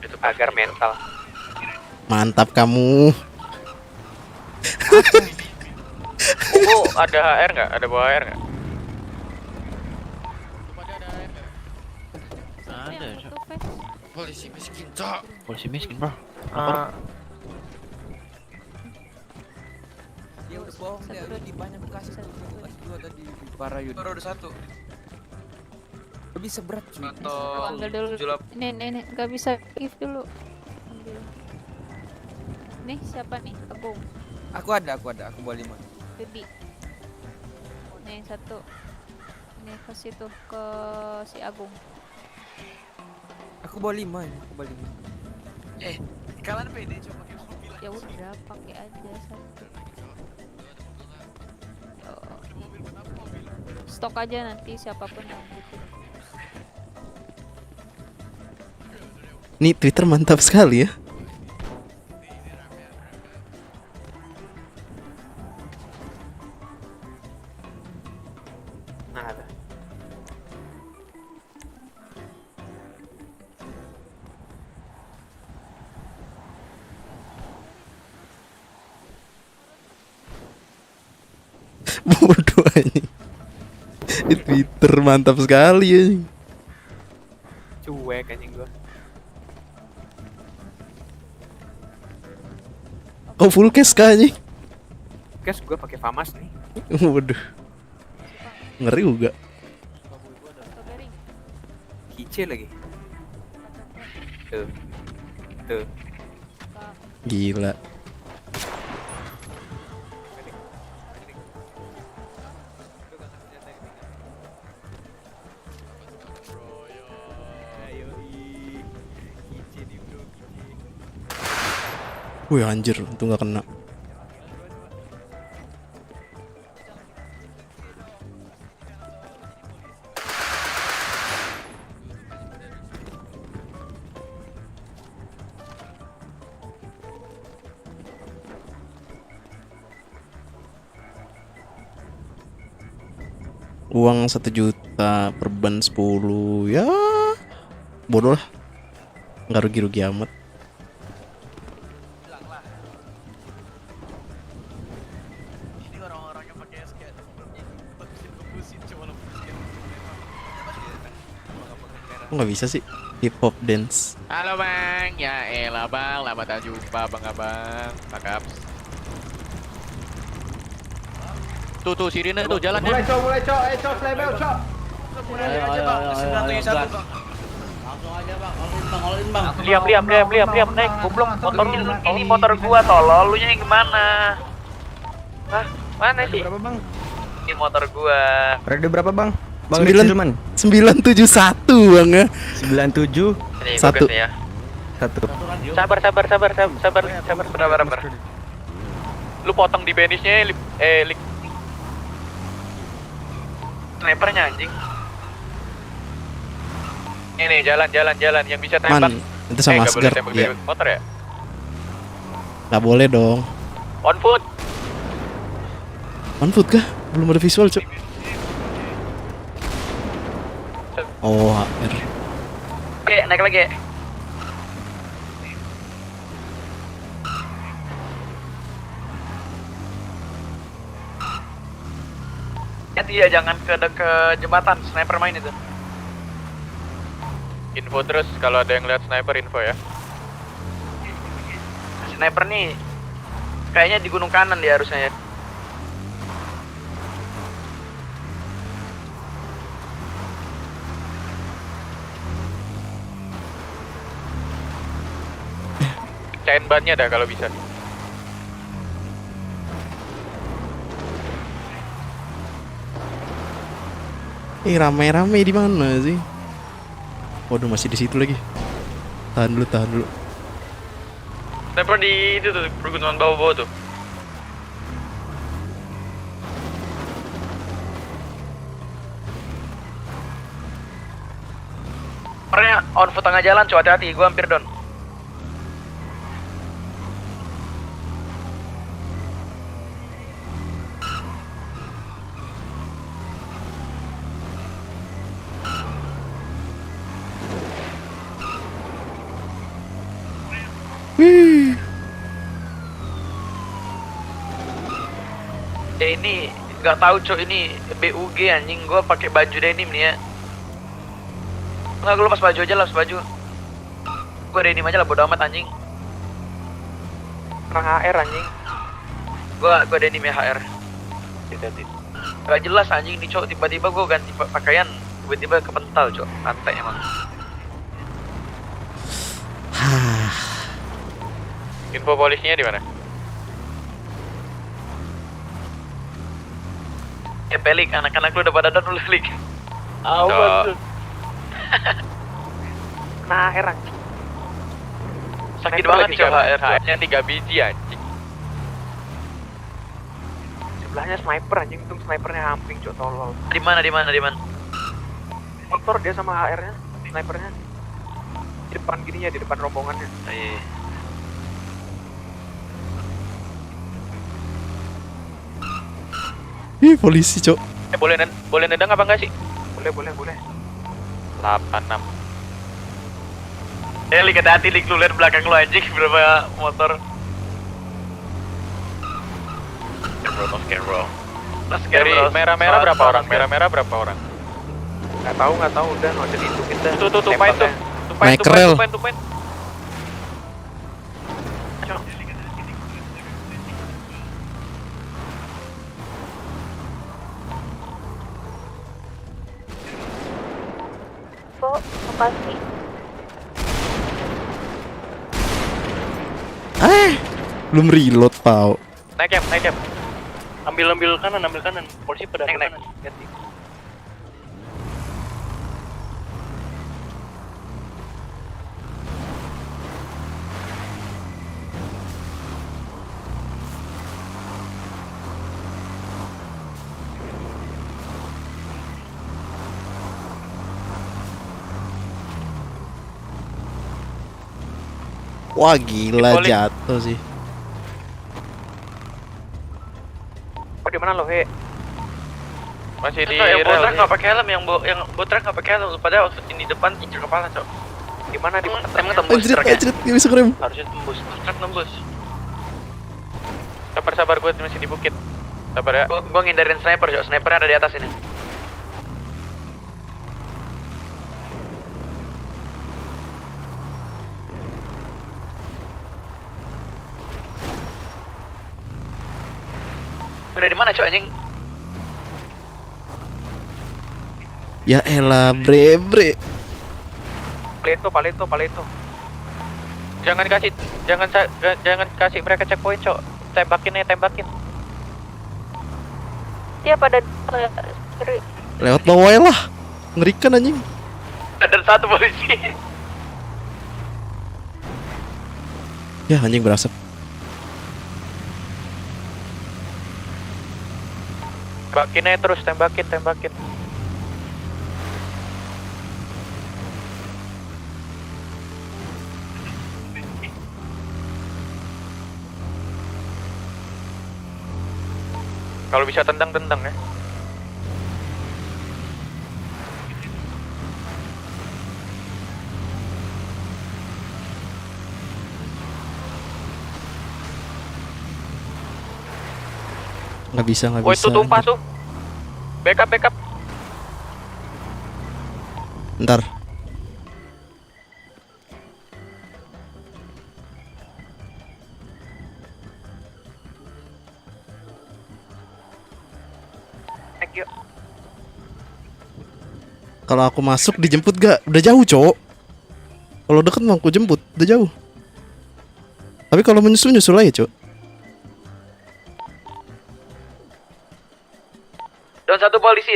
Itu agar mental. Mantap kamu. Ungu ada HR nggak? Ada bawa HR nggak? Polisi miskin, Cok. Polisi miskin bro. Dia udah bohong, dia udah di banyak Bekasi. Dua tadi di Parayun. Baru ada 1. Lebih seberat cuy. Ambil dulu. Ini nggak bisa give dulu. Ambil. Nih siapa nih? Agung. Aku ada, aku bawa 5. Baby. Nih 1. Ini kasih tuh ke si Agung. Aku bawa 5 ini, aku bawa 5. Kalian pede coba pakai mobil. Ya udah pakai aja 1. Stok aja nanti siapapun yang butuh. Nih Twitter mantap sekali ya. Nah, ada. Bodoh anjing. Twitter mantap sekali anjing. Cuek anjing gua. Oh full case kah anjing? Guys, gua pakai FAMAS nih. Waduh. Ngeri juga. Kice lagi. Tuh. Gila. Wih anjir, itu nggak kena. Uang 1 juta per ban 10 ya bodoh lah, nggak rugi-rugi amat. Ini orang-orang yang pakai SK bagusin kebusin coba lo busin. Kok nggak bisa sih hip hop dance? Halo bang, ya elah bang, lama tak jumpa bang abang, pakap. Tuh sirine tuh jalan ya. Mulai cok, slebel cok. Ayo, 971 bang. Langsung aja bang, all-in bang. Liam, naik, goblok, motor ini motor gua tolol, lu nya yang gimana? Hah? Mana sih? Berapa bang? Ini motor gua. Rede berapa bang? Bang 971 bang ya. 97 Ini Satu. bagusnya ya. 1. Sabar. Lu potong di penisnya, Snipernya anjing. ini jalan yang bisa tembak. Man, itu sama nggak boleh Asgard tembak ya. dari motor ya? Nggak boleh dong. On foot. On foot kah? Belum ada visual, Cuk. Oh, HR. Oke, naik lagi. Hati ya, jangan ke jembatan. Sniper main itu. Info terus kalau ada yang lihat sniper info ya. Sniper nih kayaknya di gunung kanan dia harusnya ya. Cain bannya dah kalau bisa. Rame-rame di mana sih? Waduh, masih di situ lagi. Tahan dulu. Sniper di itu tuh, pergunungan bawah-bawah tuh. Snipernya on foot tengah jalan, coba hati-hati, gua hampir down. Ini nggak tahu cok, ini BUG anjing, gua pakai baju denim nih ya. Nggak, lu lepas baju aja lah, lepas baju. Gua denim aja lah, bodo amat anjing. Orang HR anjing. Gua denim ya HR. Gak jelas anjing nih cok, tiba-tiba gua ganti pakaian, tiba-tiba kepental cok, lantai emang. Info polisinya di mana? Ya pelik, anak-anak lu udah pada down lu pelik. Awas. Nah, HR anjing. Sakit banget cok HR. HR-nya 3 biji anjing. Sebelahnya sniper anjing, untung snipernya hamping cok, tolol. Di mana? Motor dia sama HR-nya, snipernya. Di depan gininya, di depan rombongannya. Iya. Ih, polisi, Cok. Boleh nendang apa enggak sih? Boleh. 86. Lik, hati-hati Lik, lu lihat belakang lu anjing berapa motor. Roll. Dari merah-merah berapa orang? Merah-merah berapa orang? Nggak tahu, udah nggak usah dihitungin dah. Tuh, tumpain tuh. Naik rel. Tumpain. Makasih. Belum reload, tau. Naik ya. Ambil kanan. Polisi pada naik. Wah, gila, Dipolik. jatuh sih. Oh, di mana lo, He? Masih di Yang rel. botrek nggak pakai helm, yang botrek nggak pakai helm. Padahal waktu ini depan incer kepala cok. Di mana? Emang tembus Anjrit, truknya? gak bisa ngerem. Harusnya tembus. Truk nembus. Sabar, gue masih di bukit. Sabar ya. Gua ngindarin sniper cok. Snipernya ada di atas ini. Udah di mana cok anjing? Ya elah, bre. Paleto. Jangan kasih mereka checkpoint, Cok. Tembakin. Dia pada Lewat bawah ya lah. Ngerikan anjing. Ada satu polisi. Ya, anjing berasap. Tembakin aja terus, tembakin. Kalau bisa tendang ya. Nggak bisa. Oh itu tumpah tuh. Backup. Ntar. Thank you. Kalau aku masuk dijemput gak? Udah jauh, cowok. Kalau deket mau aku jemput, udah jauh. Tapi kalau nyusul aja, cowok. Don satu polisi.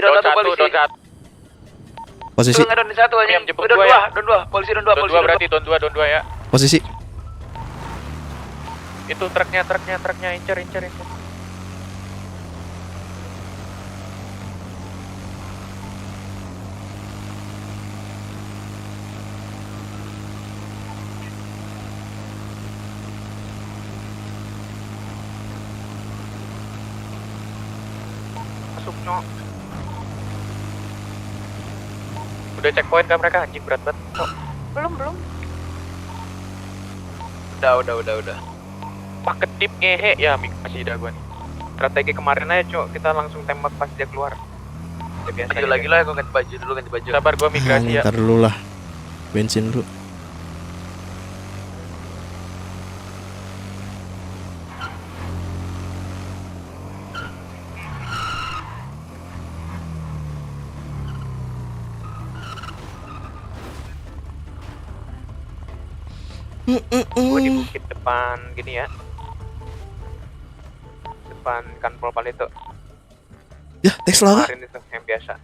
Posisi. Don satu anjing. Jemput Don gua ya. dua. Polisi don dua. Berarti don dua ya. Posisi. Itu truknya incer. Masuk, Cok. Udah checkpoint kan mereka, anjing berat banget. Cok. Belum. Udah. Pak kedip ngehe ya, masih dah gua nih. Strategi kemarin aja, Cok. Kita langsung tembak pas dia keluar. Udah biasa. Lanjut lagi lah, gue ganti baju. Sabar gua migrasi ya. Ntar dulu lah. Bensin dulu. Gue di bukit depan gini ya. Depan kanpol Palito. Ya, Tesla kah? Kemarin itu yang biasa.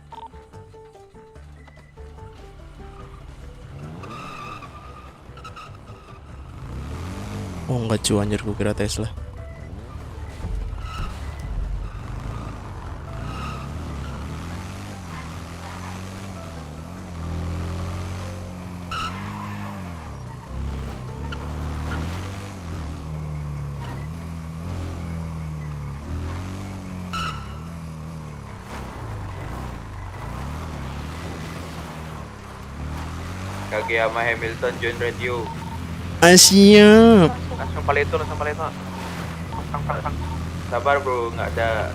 Oh enggak cu, anjir, gue kira Tesla. Kage sama Hamilton join radio. Siap. Langsung Palito. Sabar bro, nggak ada.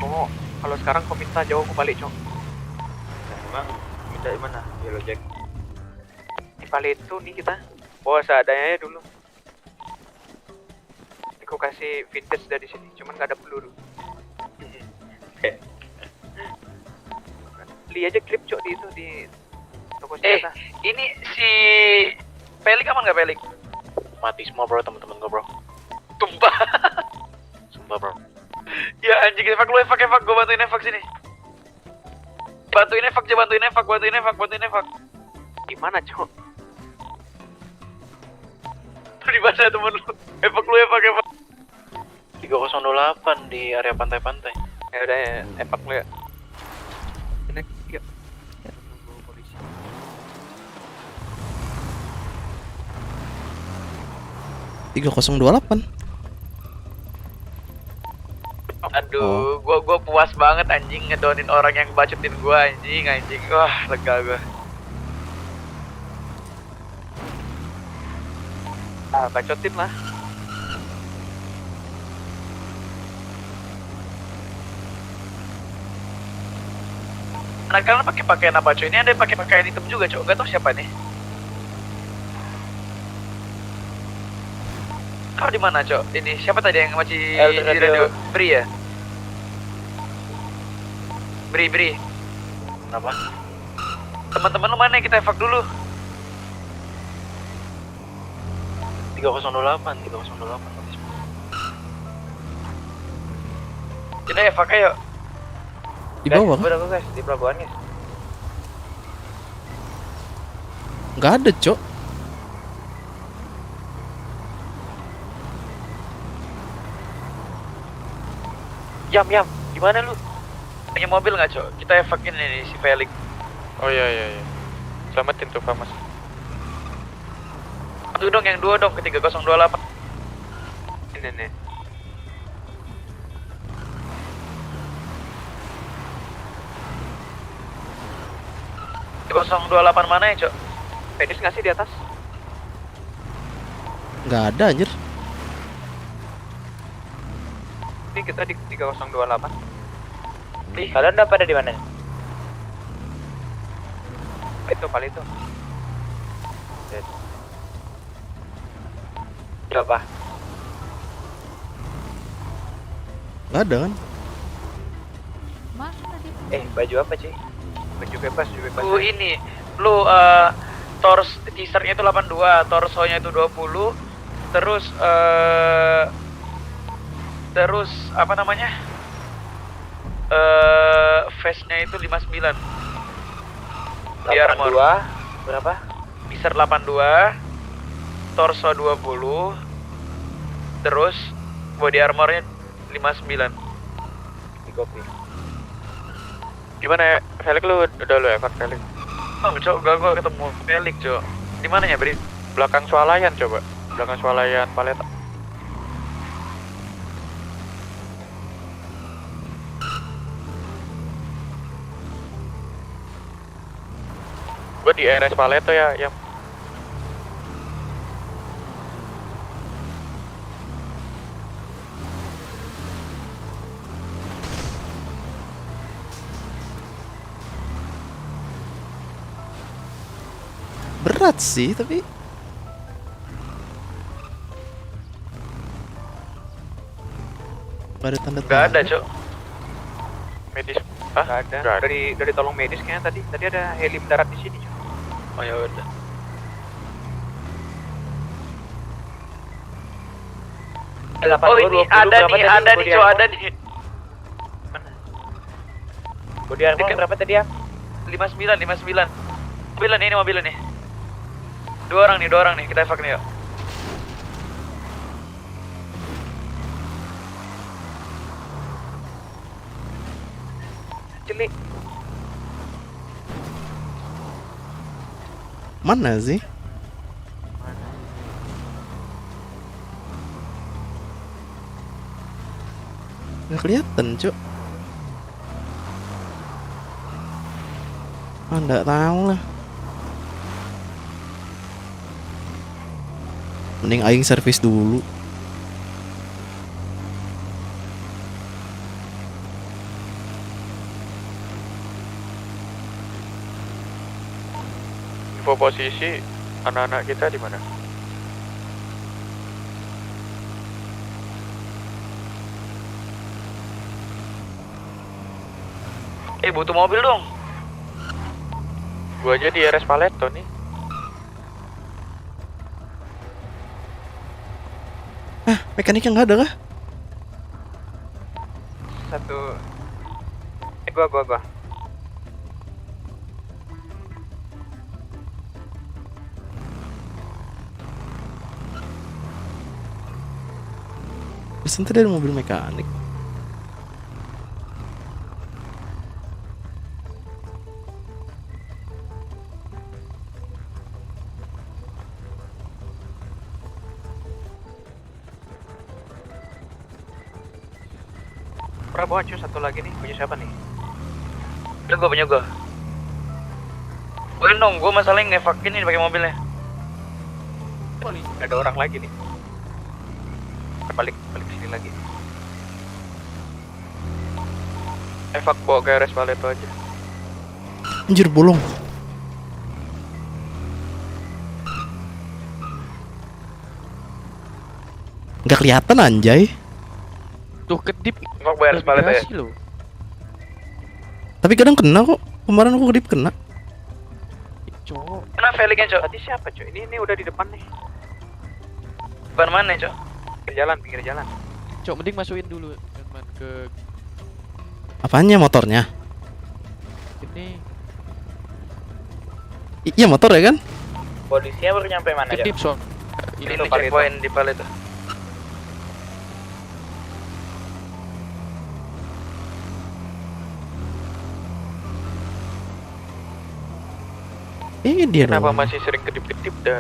Oh, kalau sekarang kau minta jauh aku balik, Cok. Nah, emang minta di mana? Yellow Jack. Di Palito nih kita. Oh, seadanya dulu. Aku kasih vintage dari sini, cuman nggak ada peluru. Beli aja clip, Cok, di itu di toko senjata. Ini si Pelik aman nggak Pelik? Mati semua bro, temen-temen gua bro. Tumpah. Sumpah bro. Ya anjing, evak, gue bantuin evak sini. Bantuin evak. Gimana, Cok? Tuh di mana temen lu? Evak. 3008 di area pantai-pantai. Ya udah ya, epak lu ya. Ini yuk. 3028. Aduh, gua puas banget anjing ngedonin orang yang bacotin gua anjing. Wah, lega gua. Bacotin lah. Anak kalian pakai pakaian apa cuy? Ini ada yang pakai pakaian hitam juga cuy. Gak tau siapa nih. Kau di mana cuy? Ini siapa tadi yang masih di radio? Bri ya? Bri. Kenapa? Teman-teman lu mana? Kita evak dulu. 3008. Kita evak ayo. Di bawah kan? Udah guys, di pelabuhan guys. Nggak ada, Cok. Yam, gimana lu? Punya mobil nggak, Cok? Kita evakin ini si Felix. Oh iya. Selamatin tuh Famas. Satu dong, yang dua dong, ke 3028. Ini nih. Di 028 mana ya, Cok? Medis nggak sih di atas? Nggak ada anjir. Ini kita di 3028. Kalian udah pada di mana? Itu kali itu. Berapa? Nggak ada kan? Mana tadi? Baju apa, Ci? Baju bebas. Lu ini, lu teasernya itu 82, torsonya itu 20, terus apa namanya? Face-nya itu 59. Di armor. Berapa? Teaser 82, torso 20, terus body armornya 59. Di copy. Gimana ya? Felix lu udah lu evac Felix? Oh, Cok, gua ketemu Felix, Cok. Di mana ya, Bri? Belakang swalayan coba. Belakang swalayan Paleta. Gua di RS Paleto ya, yang Berat sih tapi nggak ada tanda. Gak ada, Cok. medis. Nggak ada. Dari tolong medis kayaknya tadi ada heli mendarat di sini. Oh ya udah. Oh ini ada nih, Cok, ada nih. Body armor berapa tadi ya? 59. Mobil ini. Dua orang nih, kita evac nih yuk. Cilik. Mana sih? Nggak kelihatan, Cuk. Nggak tahu lah. Mending aing servis dulu. Info posisi anak-anak kita di mana? Butuh mobil dong. Gua aja di RS Paleto nih. Mekaniknya nggak ada kah? Satu. Gua. Biasanya tadi ada mobil mekanik. Prabowo cuy, satu lagi nih, punya siapa nih? Udah punya gua. Boleh dong, gua masalahnya ngevakin ini pakai mobilnya. Ada orang lagi nih. Balik sini lagi. Evac bawa ke RS Paleto aja. Anjir bolong. Nggak kelihatan anjay. Tuh kedip. Evac bayar Paleto ya. Tapi kadang kena kok. Kemarin aku kedip kena. Cowok. Mana Felix-nya, Cok? Tadi siapa cuy? Ini udah di depan nih. Depan mana, Cok? Pinggir jalan. Cok, mending masukin dulu teman ke Apanya motornya? ini. Iya motor ya kan? Polisinya baru nyampe mana, Cok? Kedip soal. Ini checkpoint di Paleto. Ini dia Kenapa dong. masih sering kedip-kedip dah?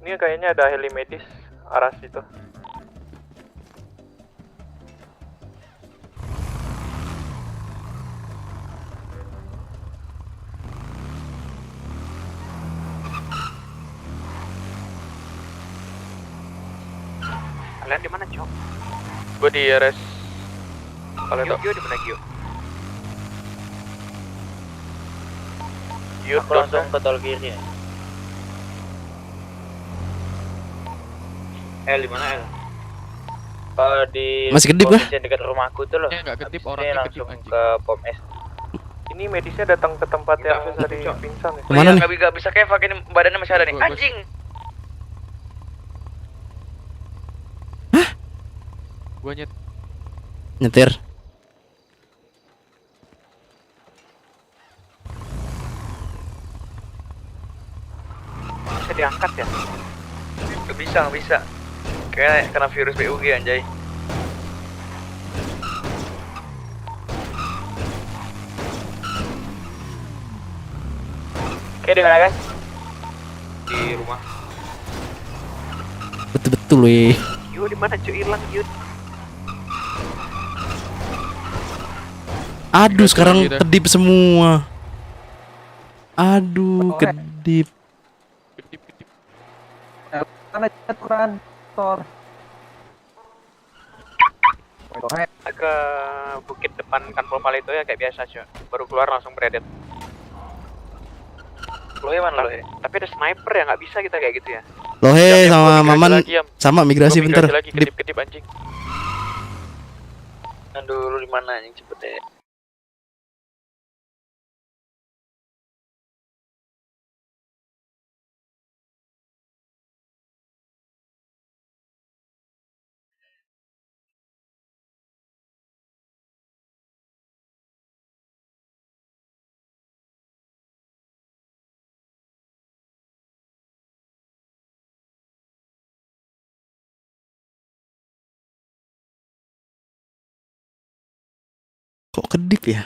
Ini kayaknya ada heli medis arah situ. Kalian di mana, Cok? Gue di RS. Kalian tau? Gio di mana, Gio? Yud, Aku langsung ke tol kiri ya. L di mana, L? Di Masih kedip pom kah? bensin dekat rumahku tuh loh. Ya nggak kedip, Habis orangnya ini kedip, langsung anjing. ke pom S. Ini medisnya datang ke tempat Enggak, yang tadi Cok. pingsan ya? Kemana nih? Nggak bisa kevak ini badannya masih ada nih. Gua- Anjing. Gua nyet. Nyetir. Bisa diangkat ya? Nggak bisa. Kayak kena virus BUG anjay. Oke, di mana guys? Di rumah. Betul-betul weh. Gio di mana, Cok? Hilang, Gio. Aduh, sekarang Gitu. kedip semua. Aduh, kedip. Kedip. Ke bukit depan kantor Pal itu ya kayak biasa, Cok. Baru keluar langsung beredet. Lo mana lo? Tapi ada sniper ya, nggak bisa kita kayak gitu ya. Lohe Yam, sama gua migrasi Maman lagi, Yam. sama migrasi Gua bentar. lagi Kedip. kedip-kedip anjing. Aduh, lu di mana anjing cepet deh. Kok kedip ya?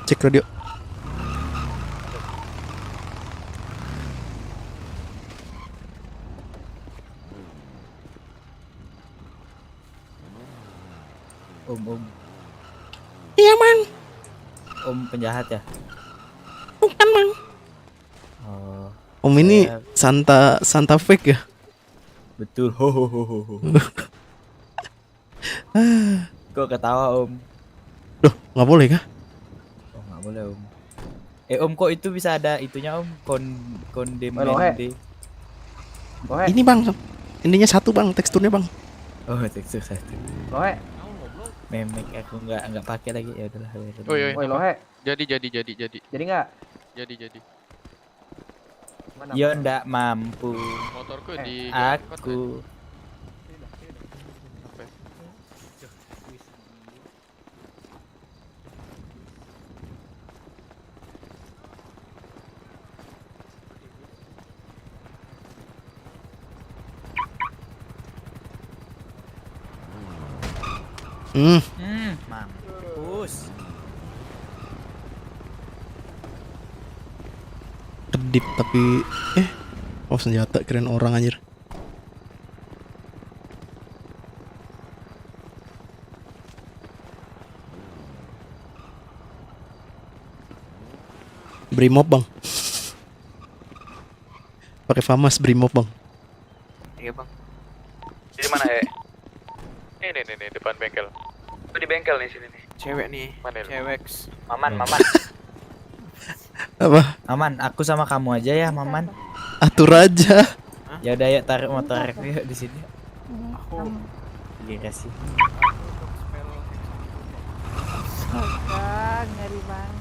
Cek radio. Om. Iya, Mang. Om penjahat ya? Bukan, Mang. Oh, Om ini saya- Santa fake ya? betul. Ho. Kok ketawa, Om? Loh, nggak boleh kah? Oh, nggak boleh, Om. Om, kok itu bisa ada itunya, Om? Kondemen. Bohe. Ini bang, ininya satu bang, teksturnya bang. Oh, tekstur satu. Lohe. Memek aku nggak pakai lagi ya udahlah. Woi Lohe. Jadi. Jadi nggak? Jadi. Mana? Yo ndak mampu. Motorku di Aku. Mampus. Kedip tapi oh senjata keren orang anjir. Brimob bang. Pakai famas Brimob bang. Iya bang. Di mana Ini depan bengkel. Oh, di bengkel nih sini nih. Cewek nih. Mana lu? Cewek. Maman. Apa? Maman, aku sama kamu aja ya, Maman. Atur aja. Ya udah yuk tarik motor aku yuk di sini. Iya kasih. Astaga, ngeri banget.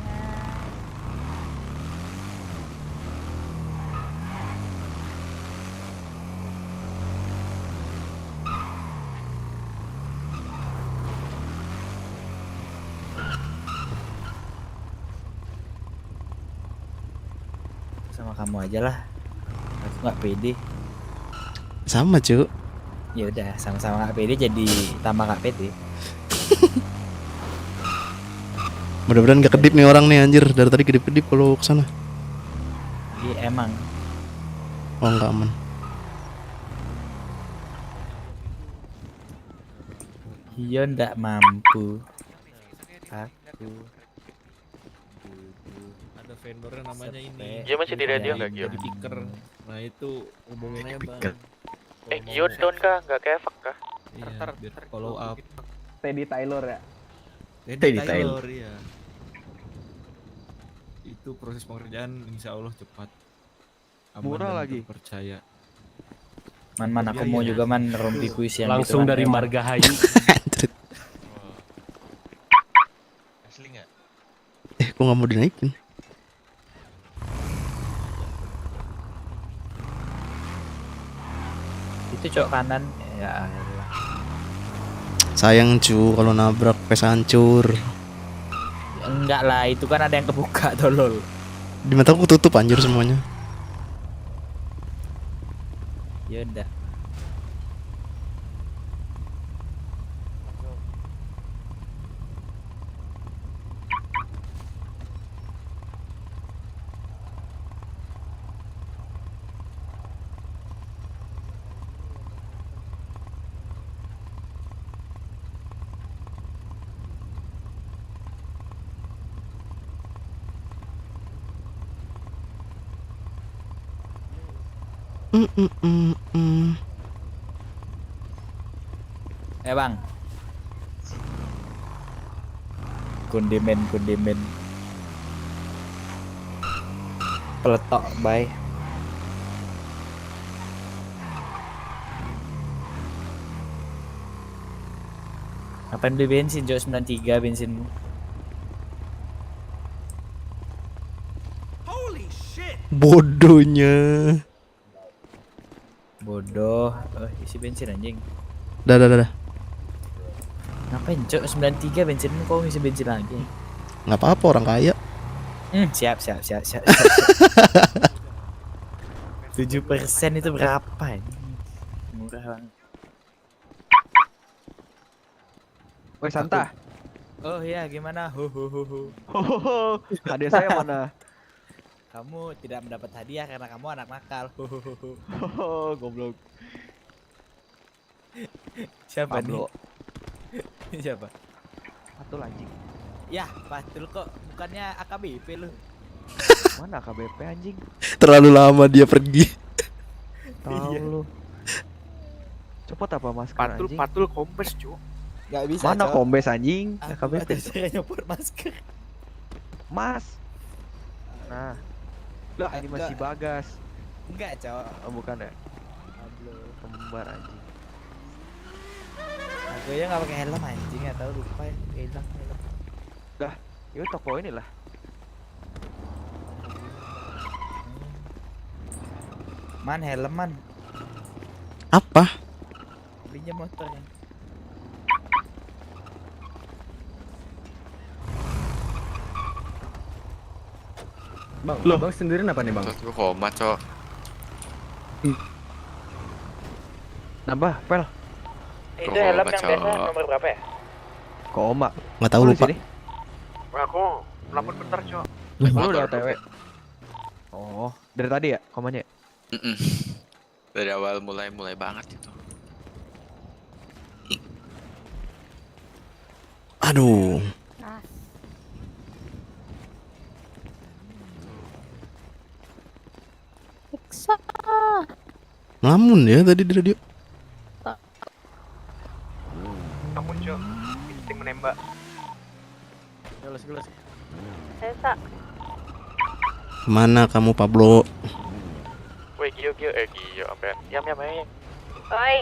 Sama kamu aja lah. Aku nggak pede. Sama cu. Ya udah, sama-sama nggak pede jadi tambah nggak pede. Mudah-mudahan gak kedip nih orang nih anjir. Dari tadi kedip-kedip kalau kesana. Iya emang. Oh nggak aman. Iya ndak mampu. Aku. Ada vendornya namanya ini. Dia masih di radio nggak Gio? Jadi picker. Nah itu hubungin aja bang. Gio down kah? Nggak kayak Evak kah? Iya, biar follow up. Teddy Taylor ya. Teddy Taylor ya. Itu proses pengerjaan insya Allah cepat. Aman Murah dan lagi. Percaya. Man aku mau juga man rompi kuis yang langsung gitu, dari man. Margahayu. Asli nggak? Kok nggak mau dinaikin? Itu cok kanan ya. Allah. Sayang cu kalau nabrak pes hancur. Enggak lah, itu kan ada yang kebuka tolol. Di mataku tutup anjir semuanya. Ya udah. Bang. Kundimen. Peletok, bye. Ngapain beli bensin, Jok 93 bensinmu? Bodohnya. Bodoh. Isi bensin anjing. Dah. Ngapain Cok 93 bensinmu kok ngisi bensin lagi? Nggak apa-apa orang kaya. Siap. 7% itu berapa ini? Murah banget. Woi Santa. Oh iya, gimana? Hadiah saya mana? Kamu tidak mendapat hadiah karena kamu anak nakal. Goblok. Siapa Pablo. nih? Siapa? Patul anjing. Ya, Patul kok bukannya AKBP lu. Mana KBP anjing? Terlalu lama dia pergi. Tahu lu. Cepet apa masker anjing? Patul kombes cu. Gak bisa. Mana kombes anjing? Aku KBP. saya nyopor masker. Mas. Nah. Lah ini masih Bagas. Enggak, Cok. Oh, bukan ya? kembar anjing. Aku ya nggak pakai helm anjing, nggak tahu lupa ya hilang helm. Dah, itu toko ini lah. Man helm man, Apa? belinya motor ya. Bang, bang sendirian apa nih bang? Terus gue koma, cok. Nambah, pel. Itu helm yang biasa nomor berapa ya? Koma. Nggak tahu, lupa. Aku lapor bentar, Cok. Lu udah OTW. Oh, dari tadi ya komanya? Dari awal mulai banget itu. Aduh. Iksa. Ngelamun ya tadi di radio. Kamu, Cok. Insting menembak. Gelas. Sesa. Kemana kamu Pablo? Woi, Gio, apaan? Yam. Oi.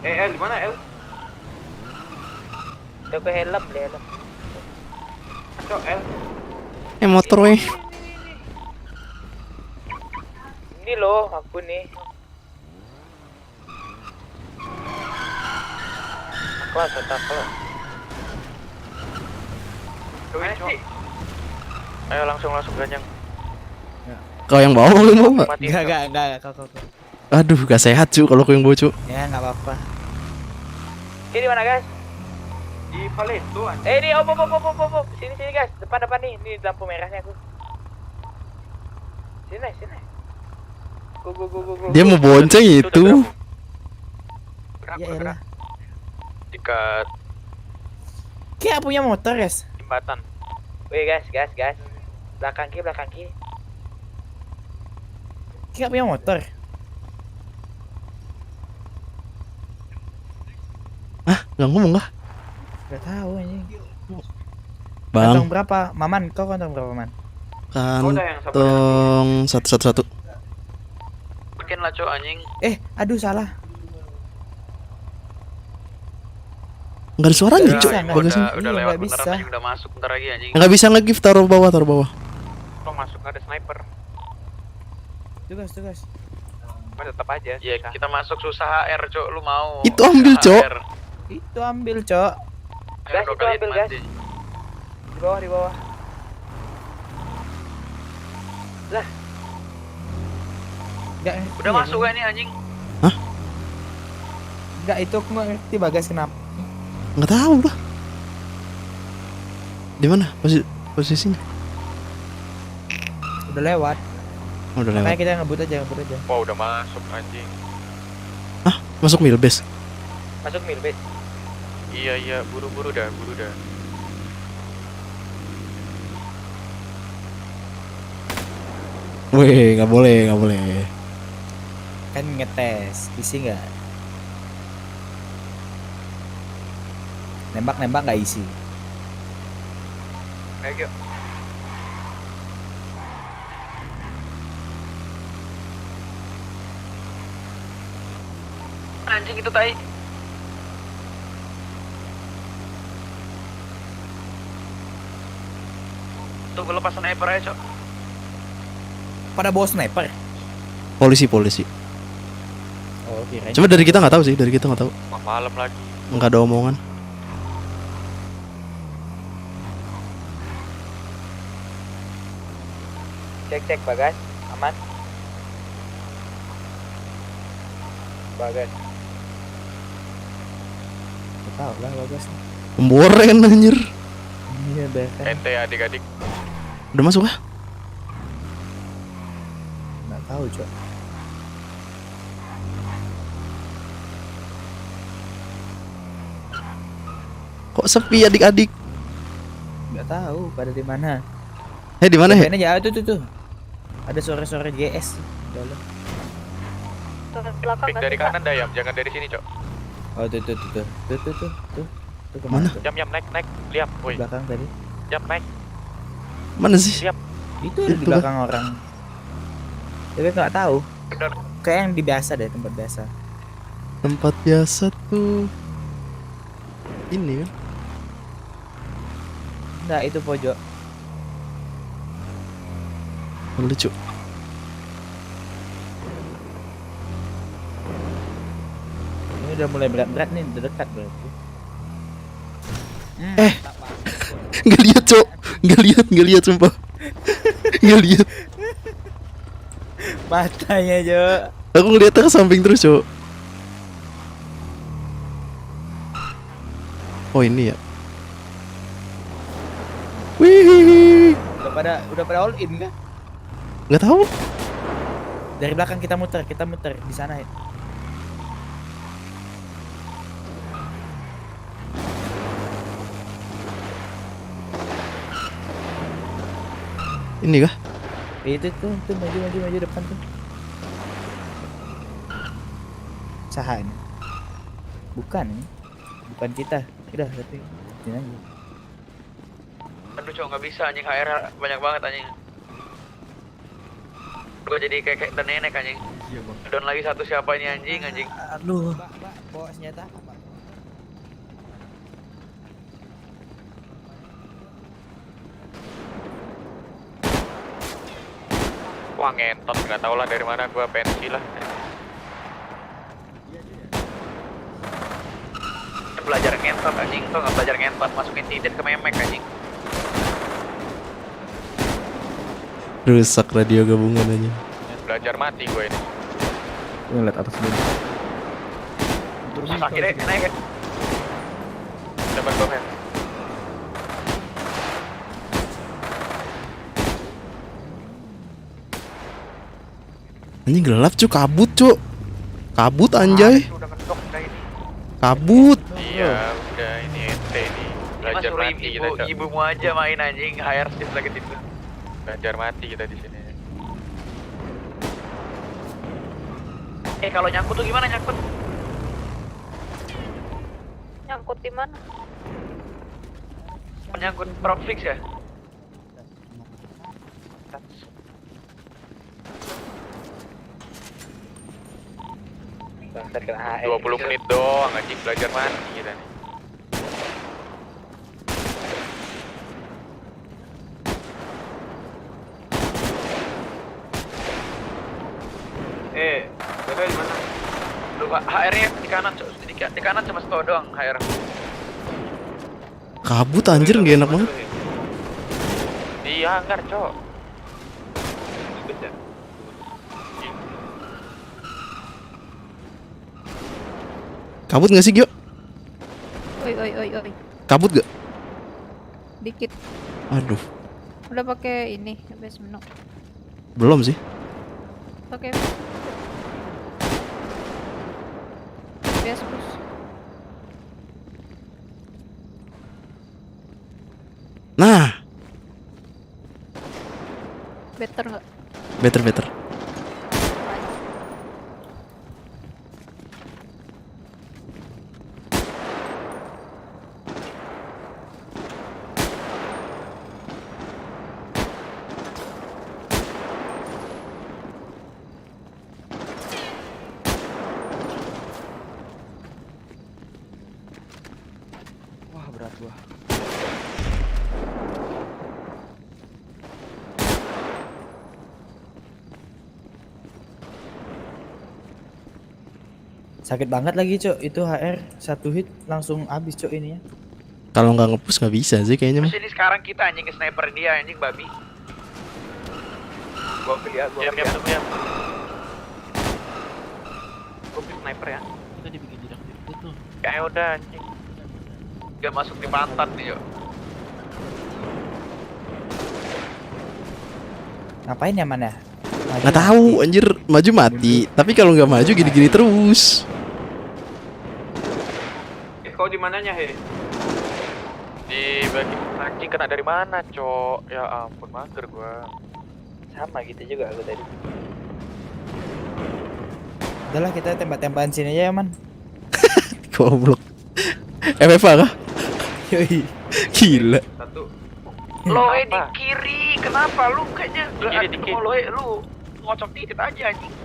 El, di mana El? Toko helm, beli helm. Cok, El. Motor weh. Ini loh, aku nih. Taklah. Ayo langsung ganyang. Kau yang bawa, kau yang bawa. Enggak, kau. Aduh, gak sehat cu kalau kau yang bawa cu. Ya nggak apa-apa. Ini mana guys? Di Paleto, anjing. Ini op. Sini guys, depan nih. Ini lampu merahnya aku. Sini. Go. Dia mau bonceng itu. Ya elah. Dikat Kayak punya motor guys. jembatan. Wih guys. Belakang kiri. Kayak punya motor. Nggak ngomong kah? Gak tahu anjing. Bang. Kantong berapa? Maman, kau kantong berapa man? Kantong 111. Bikin lah cok anjing. Aduh salah. Nggak ada suaranya Nggak cu. bisa, nggak Bagusnya. Udah Iya, lewat nggak bentar bisa. anjing, udah masuk bentar lagi anjing. Nggak bisa nge-give, taruh bawah. Lo masuk ada sniper. Tugas. Mas tetap aja. Ya kita masuk susah HR cok, lu mau? Itu ambil, Cok. HR. Itu ambil cok. Gas itu ambil gas. Di bawah. Lah. Nggak. Udah masuk kan ini anjing? Nggak, itu aku nggak ngerti Bagas kenapa. Nggak tahu lah. Di mana posisinya? Udah lewat. Udah lewat. Makanya kita ngebut aja. Wah, udah masuk anjing. Masuk milbase. Masuk milbase. Iya, buru dah. Weh, nggak boleh. Kan ngetes, isi nggak? Nembak nggak isi. Ayo. Anjing itu tai. Tunggu lepas sniper aja cok. Pada bawa sniper. Polisi. Oh kira. Cuma dari kita nggak tahu sih, Wah, malam lagi. Nggak ada omongan. Cek Bagas, aman. Bagas. Nggak tahu lah Bagas. Pemboren anjir. Iya bahkan. Ente adik-adik. Udah masuk kah? Nggak tahu cok. Kok sepi adik-adik? Nggak tahu pada di mana. Di mana ya? Kayaknya jauh tuh. Ada suara-suara GS dalam. Belakang Pik dari kanan Dayam, jangan dari sini, Cok. Oh tuh. Tuh Mana? tuh? Yam, naik. Lihat, woi. Belakang tadi. Yam, naik. Mana sih? Siap. Itu di belakang orang. Tapi nggak tahu. Kayak yang di biasa deh, tempat biasa. Tempat biasa tuh ini kan. Enggak, itu pojok. Lucu. Ini udah mulai berat-berat nih, udah dekat berarti. Nggak lihat, Cok. Nggak lihat sumpah. Nggak lihat. Matanya, Jo. Aku ngeliatnya ke samping terus, Cok. Oh, ini ya. Wih. Udah pada all in kah? Nggak tahu. Dari belakang kita muter di sana ya. Ini kah? Itu tuh maju depan tuh. Sahan. Bukan kita. Udah tapi ini aja. Aduh cowok nggak bisa anjing, HR banyak banget anjing. Gue jadi kayak dan nenek anjing. Down lagi satu siapa ini anjing. Aduh. Bawa senjata. Wah ngentot, nggak tau lah dari mana gua pensi lah. Belajar ngentot anjing, tuh nggak belajar ngentot, masukin tidet ke memek anjing. Rusak radio gabungan aja. Belajar mati gue ini. Ngeliat atas dulu. Terus akhirnya naik kan. Dapat komen. Anjing gelap, Cuk. Kabut anjay. Kabut. Iya, udah ini ente nih. Belajar Mas mati kita, Cok. ibumu aja main anjing, HR shift lagi itu. Belajar mati kita di sini. Kalau nyangkut tuh gimana nyangkut? Nyangkut di mana? Menyangkut Profix ya? Ntar kena AR. 20 menit doang anjing belajar mati kita nih. Beda di mana? Lu HR-nya di kanan, Cok. Di kanan cuma stop doang HR. Kabut anjir, gak enak banget. Iya, anggar, Cok. Kabut gak sih, Gio? Oi. Kabut gak? Dikit. Aduh, Udah pakai ini, base menu. belum sih. Pakai base push. Nah, Better nggak? better. Wah, berat gua. Sakit banget lagi, Cok. Itu HR satu hit langsung habis, Cok, ini ya. Kalau nggak nge-push nggak bisa sih kayaknya mah. Terus ini sekarang kita anjing ke sniper dia anjing babi. Gua pilih Diam. Gua pilih sniper ya. Kita dibikin jedak dikit tuh. Kayak udah anjing. Gak masuk di pantat nih, Cok. Ngapain ya, mana? Nggak tahu anjir, maju mati. Tapi kalau nggak maju gini-gini terus. Kau di mananya, He? Di bagi anjing kena dari mana, Cok? Ya ampun, mager gua. Sama gitu juga aku tadi. Udahlah, kita tembak-tembakan sini aja ya, Man. Goblok. FFA kah? Yoi. Gila. Satu. Loe di kiri, kenapa lu kayaknya Di kiri, mau Loe lu? ngocok titit aja anjing.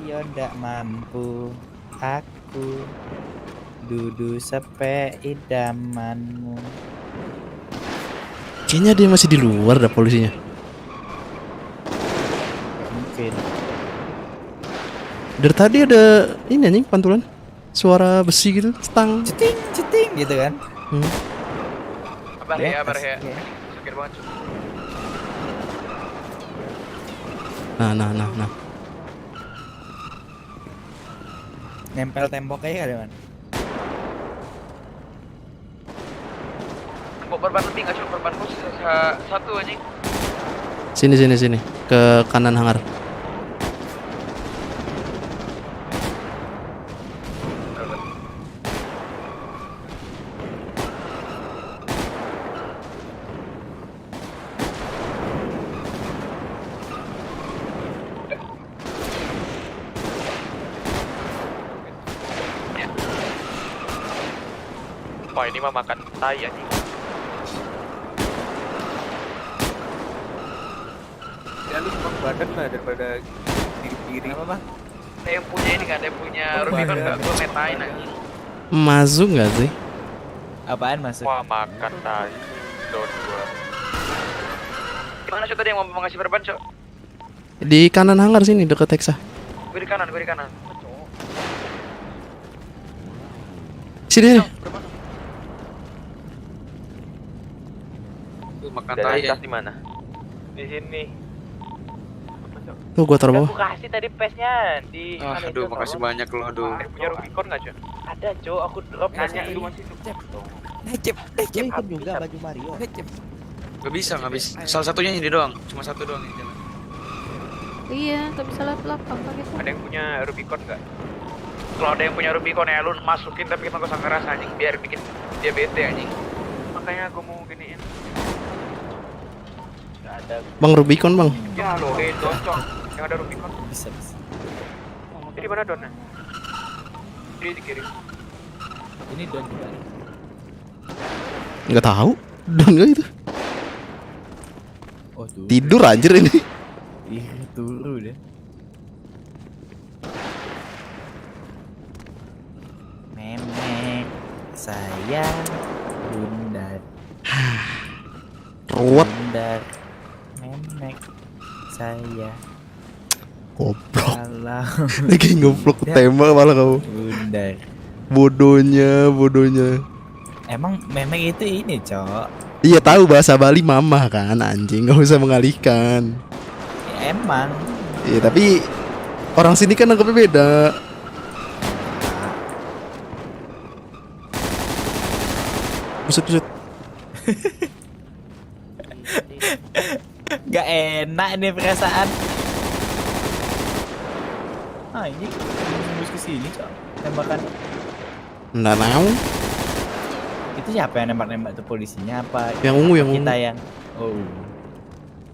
Iya ndak mampu aku duduk sepeidamanmu. Kayaknya dia masih di luar dah polisinya. Mungkin. Dari tadi ada ini anjing pantulan. Suara besi gitu, stang. Ceting, ceting gitu kan. Abar ya. Oke. Sakit banget. Cuk. Nah. Nempel tembok aja ada man. Kok berban lebih nggak cuma berban bos satu anjing. Sini. Ke kanan hangar. Wah ini mah makan tai anjing. Ya lu cuma badan lah daripada diri-diri. Apa bang? Ada yang punya ini nggak? Ada yang punya Rubicon nggak? Gue metain anjing. Masuk nggak sih? Apaan masuk? Wah makan tai. Down gua. Gimana Cok tadi yang mau ngasih berban Cok? Di kanan hangar sini dekat Hexa. Gue di kanan. Sini. Makan Tai tai. di mana? Di sini. Tuh gua taruh bawah. Aku kasih tadi pesnya di. Aduh, makasih banyak lo, aduh. Ada yang punya Rubicon nggak Cok? Ada Cok, aku drop nanya lu masih Necep ikut juga baju Mario. Gak bisa. Salah satunya ini doang. Cuma satu doang yang jalan. Iya, nggak bisa lihat belakang Pak gitu. Ada yang punya Rubicon nggak? Kalau ada yang punya Rubicon ya lu masukin tapi kita gak usah ngeras anjing biar bikin dia bete anjing. Makanya aku mau giniin. Nggak ada. Bang Rubicon, Bang. Ya lo, Cok. Yang ada Rubicon. Bisa. Jadi mana Donnya? Di kiri. Ini don juga. Nggak tahu. Don nggak itu? Oh tuh. Tidur anjir ini. Ih, turu deh. Memek sayang bundar. Ruwet. Bundar. Memek saya. Goblok. Kalau Lagi ngeblok tema malah kamu. bundar. Bodohnya. Emang memek itu ini, Cok. Iya tahu bahasa Bali mamah kan anjing, nggak usah mengalihkan. Ya, emang. Iya tapi orang sini kan anggapnya beda. Buset. Gak enak nih perasaan. Ah ini tembus ke sini, Cok. Tembakan. Nggak tahu. Itu siapa yang nembak-nembak tuh, polisinya apa? Yang ungu, yang kita ungu. yang. Oh.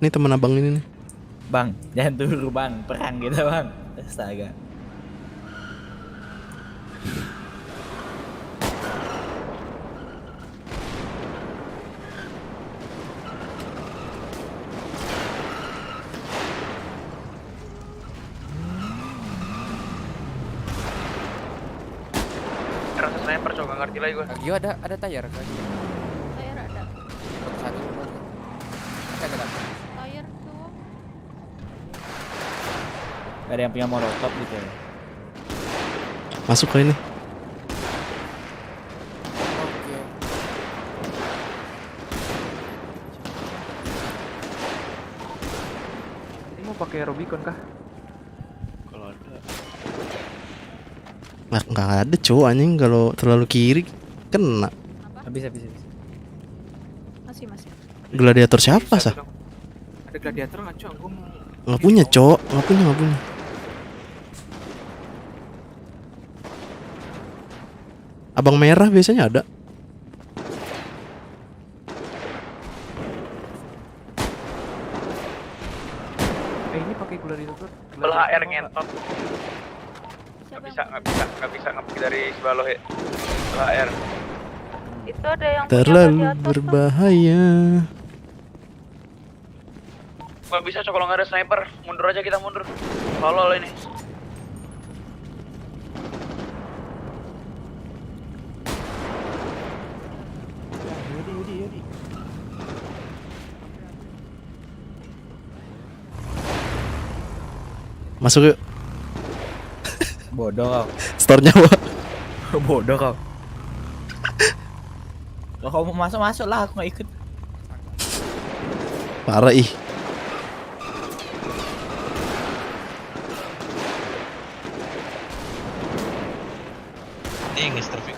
Ini teman abang ini nih. Bang, jangan turu bang, perang kita bang. Astaga. Rasa sniper Cok gak ngerti lagi gue. Kagio ada tayar Kagio. Layar ada. Satu. Ada. Layar tuh. Gak ada yang punya molotov gitu ya. Masuk ke ini. Oke. Ini mau pakai Rubicon kah? Kalau ada. Nggak ada cowok anjing kalau terlalu kiri kena. Bisa. Masih. Gladiator siapa sah? Ada gladiator nggak Cok? Gue mau. Nggak punya cowok, nggak punya. Abang merah biasanya ada. Ini pakai gladiator. Belah HR ngentot. Gak bisa ngambil dari sebelah lo ya. Belah HR. Itu ada yang terlalu punya di atas tuh. berbahaya. Gak bisa Cok, kalau nggak ada sniper. Mundur aja kita, mundur. Tolol ini. Masuk yuk. Bodoh kau. Store nyawa. Bodoh kau. Kalau kau mau masuk lah, aku nggak ikut. Parah ih. Mr. Vic.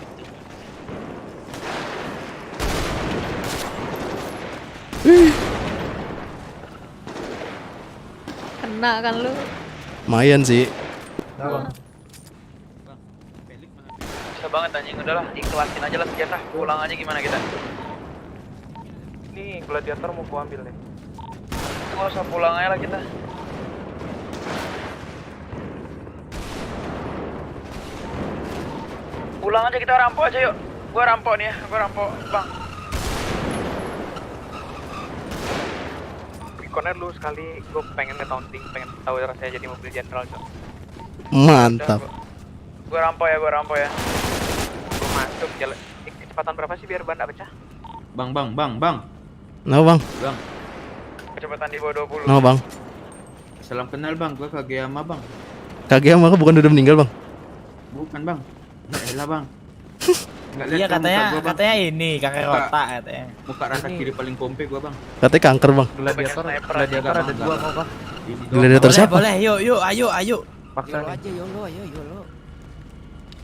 Kena kan lu. Lumayan sih. Bisa banget anjing, udahlah. Ikhlasin aja lah senjata. Pulang aja gimana kita. Nih, gladiator mau gua ambil nih. Gak usah pulang aja lah kita. Pulang aja, kita rampok aja yuk. Gua rampok nih ya, gua rampok bang. Reconnya lu sekali, gua pengen nge-taunting, pengen tahu rasanya jadi mobil jenderal, Cok. Mantap. Gua rampok ya. Gua masuk jalan. Kecepatan berapa sih biar ban nggak pecah? Bang. Nah bang. Bang. Kecepatan di bawah 20. Nah bang. Salam kenal bang, gua Kageyama bang. Kageyama bukan udah meninggal bang? Bukan bang. Nggak elah bang. Nggak Iya lihat kan muka gua, bang. katanya ini kakek Muka- otak katanya. Muka rasa kiri paling kompe gua bang. Katanya kanker bang. Gladiator ada dua mau kah? Ini Gladiator siapa? Boleh, yuk, ayo. Paksa nih. aja YOLO, ayo YOLO.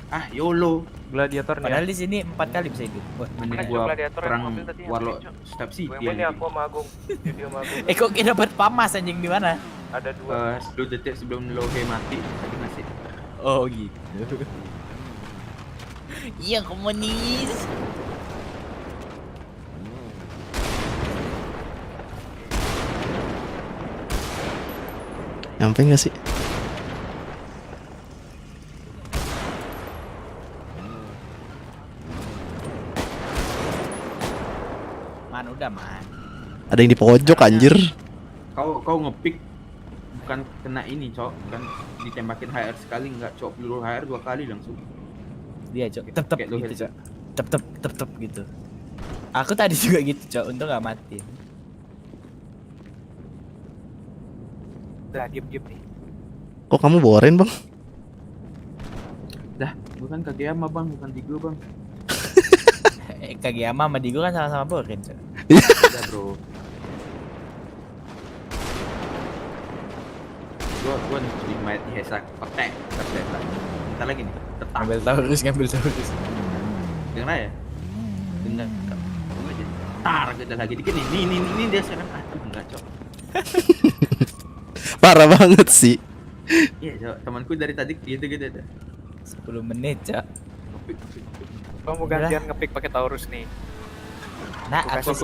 Ah YOLO. Gladiator nih. Padahal di sini 4 kali bisa hidup. Wah. Mending Cok, gua gladiator yang perang mobil tadi yang Warlock tadi, Cok. Stab City Yang ini anjing. aku sama Agung. Jadi sama Agung. Kok kita dapat pamas anjing di mana? Ada dua. 10 detik sebelum Lohe mati tadi masih. Oh gitu. Iya komunis. Nyampe nggak sih? Man udah man. Ada yang di pojok anjir. Kau ngepick bukan kena ini, Cok. Bukan ditembakin HR sekali, enggak, Cok. Peluru HR 2 kali langsung. Dia cok. Tep Kayak lo gitu headset. cok. Tep gitu. Aku tadi juga gitu cok. Untung gak mati. Udah diem nih. Kok kamu boren bang? Dah, bukan Kageyama bang, bukan Digo bang. Kageyama sama Digo kan sama-sama borin cok. Udah bro. Gua di mayat di Hesak petek. Bentar lagi nih. Tetap. Ngambil taurus. Dengar ya? Dengar. Tunggu aja. Tar kita lagi dikit nih. Ini dia sekarang. Aduh enggak, Cok. Parah banget sih. Iya, Cok. Temanku dari tadi gitu. 10 menit cok. Gua mau gantian ngepick pakai Taurus nih. Nah aku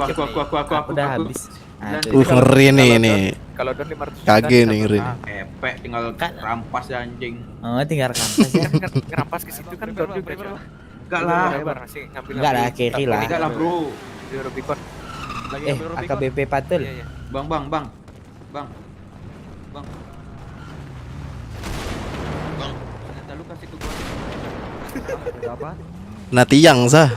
udah habis. Ngeri nih. Kalau don 500 Kage nih ngeri. Kepek tinggal rampas ya anjing. Oh tinggal kampas ya. Ngerampas ke situ kan don juga, Cok. Enggak lah. Masih ngambil. Enggak lah kiri lah. Enggak lah, Bro. Di Rubicon. AKBP Patul. Iya. Bang. Ternyata lu kasih ke gua. Apa? Nah tiang sah.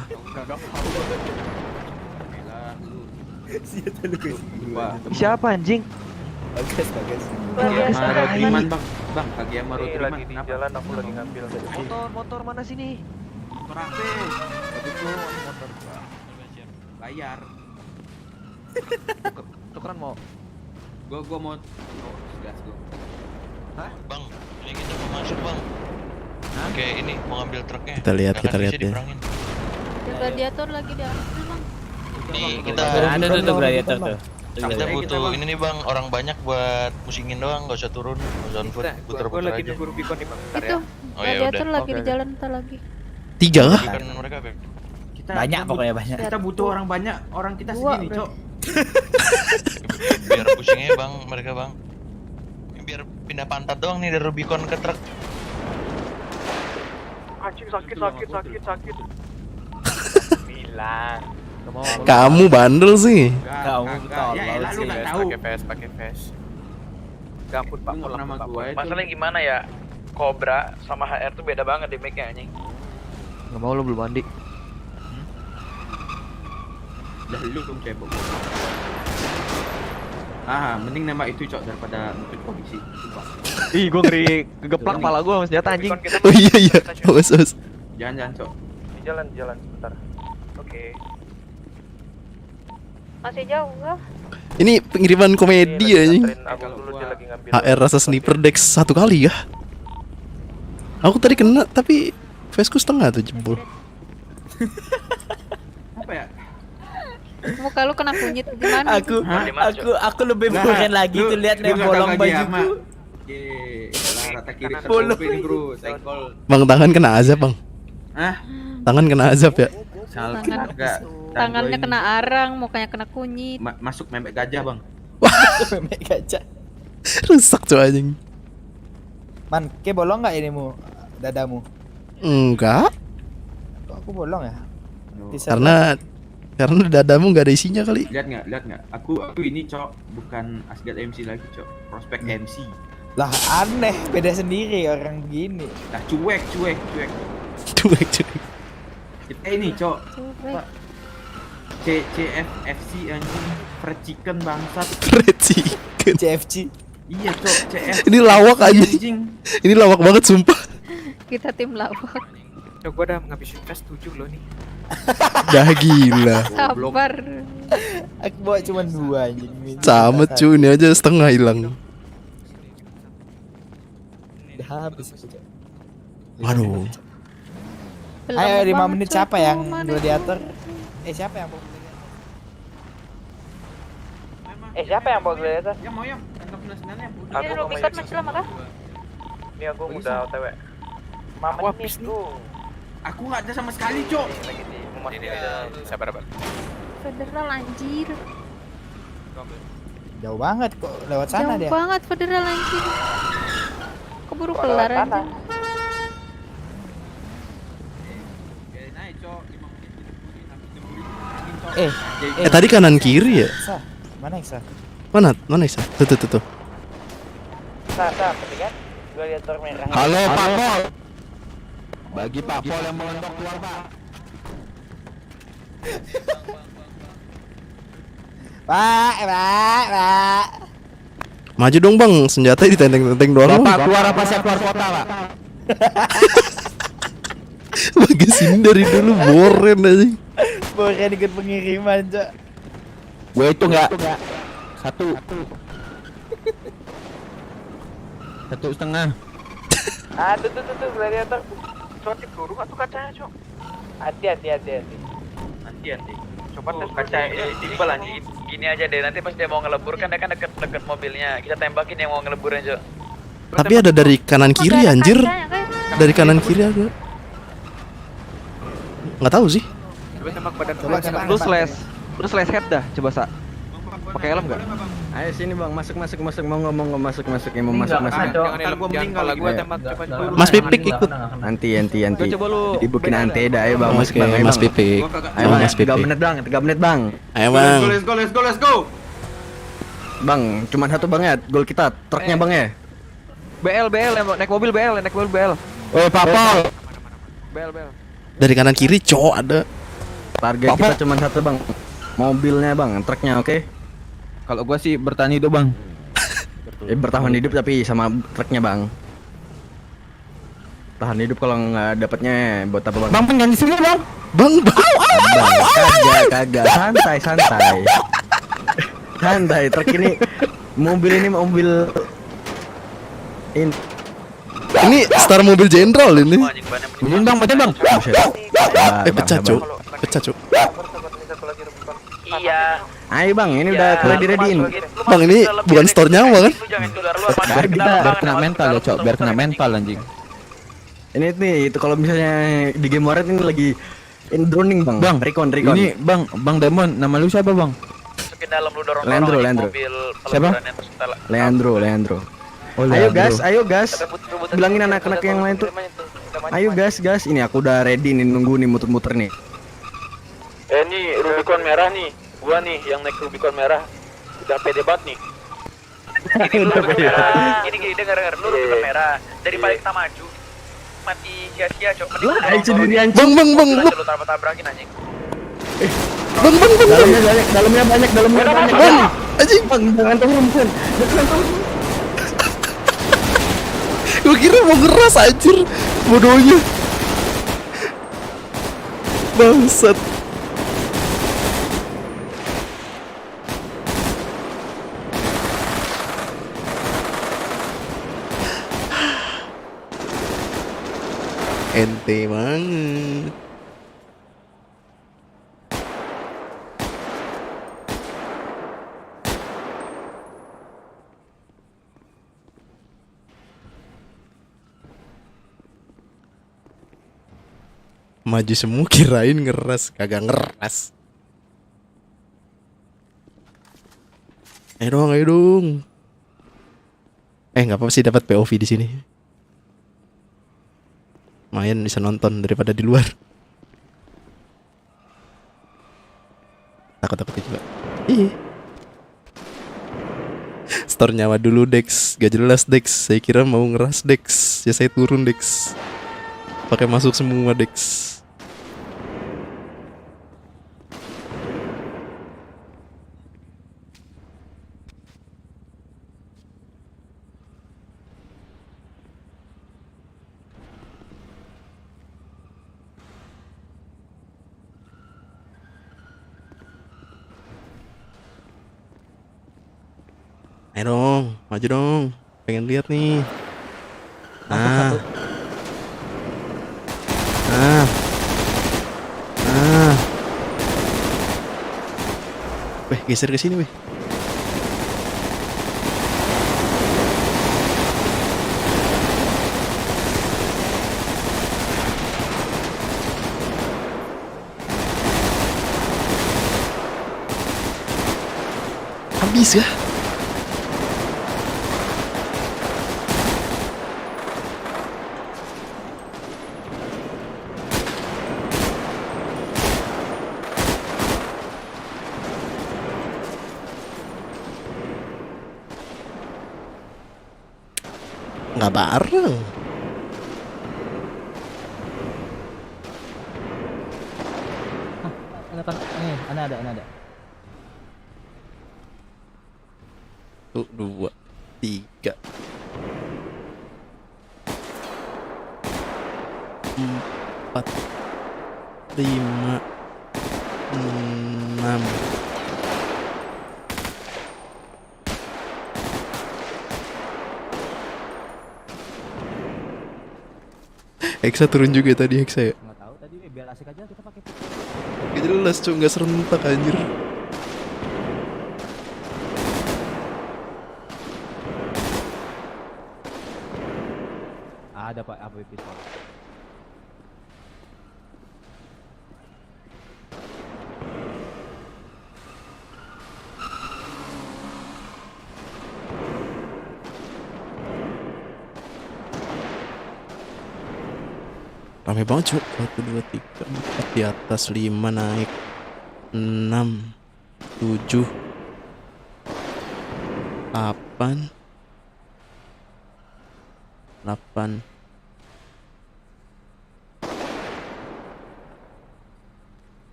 Siapa anjing? Bagus. Marotriman bang. Bang, Kageyama Ini Marotriman. lagi di jalan aku lagi ngambil. Motor mana sini? Motor apa? Motor gua. Bayar. Tukeran mau. Gua mau gas gua. Bang, ini kita mau masuk bang. Oke, ini mau ngambil truknya. Kita lihat ya. Ada gladiator lagi di atas bang. Nih kita Ada tuh gladiator tuh. kita butuh ini nih bang, orang banyak buat pusingin doang, nggak usah turun, nggak usah Gua puter-puter lagi aja. nunggu Rubicon nih bang. Bentar Itu ya. Oh ya gladiator udah. lagi di jalan ntar lagi. 3 kah? Kan mereka Beb. Banyak pokoknya banyak. Kita butuh orang banyak, orang kita Dua, segini, Bro. Cok. Biar pusingnya bang, mereka bang. Biar pindah pantat doang nih dari Rubicon ke truk. Anjing sakit. bilang. Kamu bandel sih. Kamu tolol Ya elah, lu sih. nggak tahu. Pakai face. Gamput Pak, Lu nggak pulang nama Pak. gua itu. Masalahnya gimana ya? Cobra sama HR tuh beda banget di make-nya anjing. Nggak mau lu belum mandi. Dah lu dong cebok. Mending nembak itu cok daripada nutut polisi. Sumpah. Ih, gua ngeri kegeplak pala gua sama senjata anjing. Oh iya. Awas. Jangan cok. Jalan sebentar. Oke. Masih jauh nggak? Ini pengiriman komedi anjing. Aku dulu dia lagi ngambil. HR rasa sniper dex 1 kali ya. Aku tadi kena tapi faceku setengah tuh jempol. Apa ya? Muka lu kena kunyit gimana? Aku lebih bukan lagi tuh lihat nih bolong bajuku. Rata kiri Bolong. tersumpit nih bro, senggol. Bang, tangan kena azab, Bang. Hah? Tangan kena azab ya. Tangannya kena arang, mukanya kena kunyit. Masuk memek gajah bang. Memek gajah. Rusak tuh anjing. Man, ke bolong nggak ini mu? Dadamu? Enggak. Kok aku bolong ya? Karena dadamu nggak ada isinya kali. Lihat nggak? Aku ini cok, bukan Asgard MC lagi cok, prospek MC. Lah aneh, beda sendiri orang begini. Lah cuek. Kita ini cok, CFFC anjing, fried chicken bangsat. Fried chicken. CFC. Iya cok, CFC. Ini lawak anjing. Ini lawak banget sumpah. Kita tim lawak. Cok, gua udah ngabisin cash 7 loh nih. Dah gila. Sabar. Aku bawa cuma 2 anjing. Sama cuy, ini aja setengah hilang. Udah habis. Waduh. Ayo 5 menit siapa yang gladiator? Siapa yang bawa gladiator? Siapa yang bawa gladiator? Ya mau yang tangkap nasionalnya. Ini lu pikir masih lama kah? Ini aku udah OTW. Mama habis nih. Aku nggak ada sama sekali cok. Lagi di ini sabar. Federal anjir. Jauh banget kok lewat sana dia. Jauh banget federal anjir. Keburu kelar aja. Tadi kanan kiri ya? Mana Iksa? Mana Iksa? Tuh. Sah, penting kan? Gladiator merah. Halo Pak Pol. Bagi Pak Pol yang mengendok keluar Pak. Pak. Maju dong Bang, senjata ditenteng-tenteng doang. Bapak keluar apa saya keluar kota Pak? Bagi sini dari dulu boren aja. Boren ikut pengiriman cok. Gue itu enggak. 1. 1,5. Tuh gladiator. Cok, peluru atau kacanya, Cok? Hati. Coba tes kaca timbal anjing. Gini aja deh, nanti pas dia mau ngelebur kan dia kan deket mobilnya. Kita tembakin yang mau ngeleburnya, Jo. Tapi ada dari kanan kiri anjir. Dari kanan kiri ada. Nggak tahu sih. Coba tembak badan. Lu slash head dah, coba Sa. Pakai helm enggak? Ayo sini Bang, masuk mau ngomong masuk yang mau masuk. Jangan gua meninggal lagi gua tembak coba. Mas Pipik ikut. Nanti. Coba lu Dibikin anteda ayo Bang, masuk Bang. Mas Pipik. Ayo Bang, Mas 3 Pipik. menit Bang. Ayo Bang. Let's go. Bang, cuman 1 Bang ya, gol kita, truknya Bang ya. BL naik mobil BL. Woi Pak Pol. BL. Dari kanan kiri cowok ada. Target kita cuman 1 Bang. Mobilnya Bang, truknya oke. Kalau gua sih bertahan hidup Bang. Bertahan hidup tapi sama truknya Bang. Tahan hidup kalau nggak dapatnya buat apa Bang? Bang jangan di sini Bang. Bang. Kagak, santai. Truk ini mobil Ini star mobil jenderal ini. Ini Bang, Bang. Pecah cuk. Iya. Ayo Bang, ini udah ready-readyin. Bang, ini bukan store nyawa kan? Biar kena mental ya, Cok. Biar kena mental anjing. Ini nih, itu kalau misalnya di game Waret ini lagi in droning Bang. Recon. Ini Bang Demon, nama lu siapa Bang? Masukin dalam lu dorong Leandro. mobil Siapa? Leandro. Oh, Ayo gas. Bilangin anak-anak yang lain tuh. Ayo gas. Ini aku udah ready nih, nunggu nih muter-muter nih. Ini Rubicon merah nih. Gua nih yang naik Rubicon merah. Udah pede banget nih. Ini lu Rubicon merah. Ini gini denger lu Rubicon merah. Daripada kita maju mati sia-sia, Cok. Bang, Lu tabrakin anjing. Bang. Dalamnya banyak. Bang, anjing. Bang, jangan turun, Bang. Jangan turun. Gue kira mau ngeras anjir. Bodohnya. Bangsat. Ente banget. Maju semua kirain ngeras, kagak ngeras. Ayo dong. Nggak apa-apa sih dapat POV di sini. Lumayan bisa nonton daripada di luar. Takut juga. Ih. Store nyawa dulu Dex, gak jelas Dex. Saya kira mau ngeras Dex, ya saya turun Dex. Pakai masuk semua Dex. Ayo dong, maju dong. Pengen lihat nih. Nah. Weh, geser ke sini, weh. Habis ya? Nggak bareng. Ada. 1, 2, 3, 4, 5, 6. Hexa turun juga tadi Hexa ya? Nggak tahu tadi biar asik aja kita pakai. Gak jelas cuy, gak serentak anjir. Ada Pak, apa pistol? Rame banget cuy. 1, 2, 3, 4 di atas, 5 naik, 6, 7, 8, 8.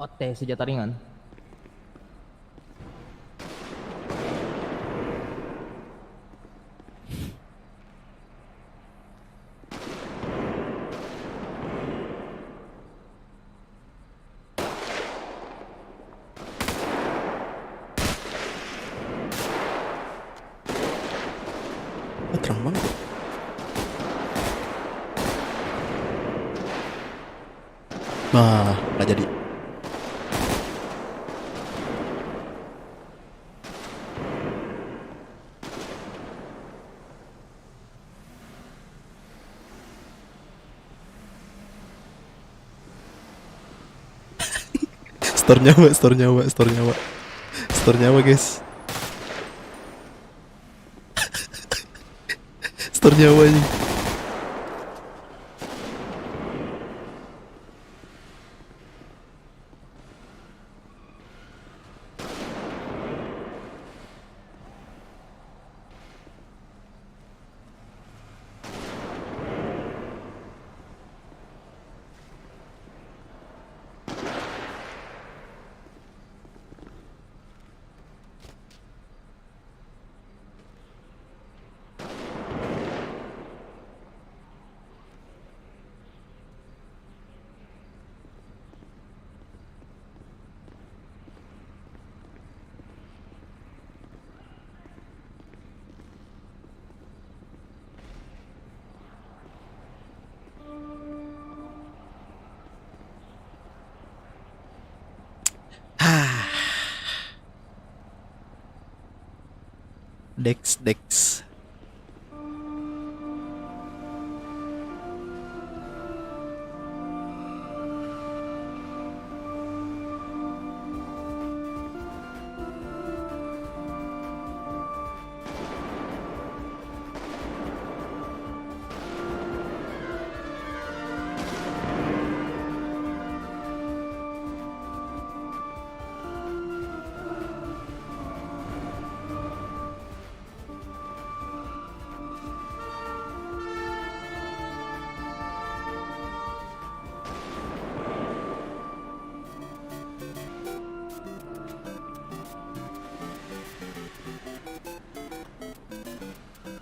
OT senjata ringan. Terang banget. Bah, nggak jadi. Store nyawa guys. Store nyawa ini. Dex.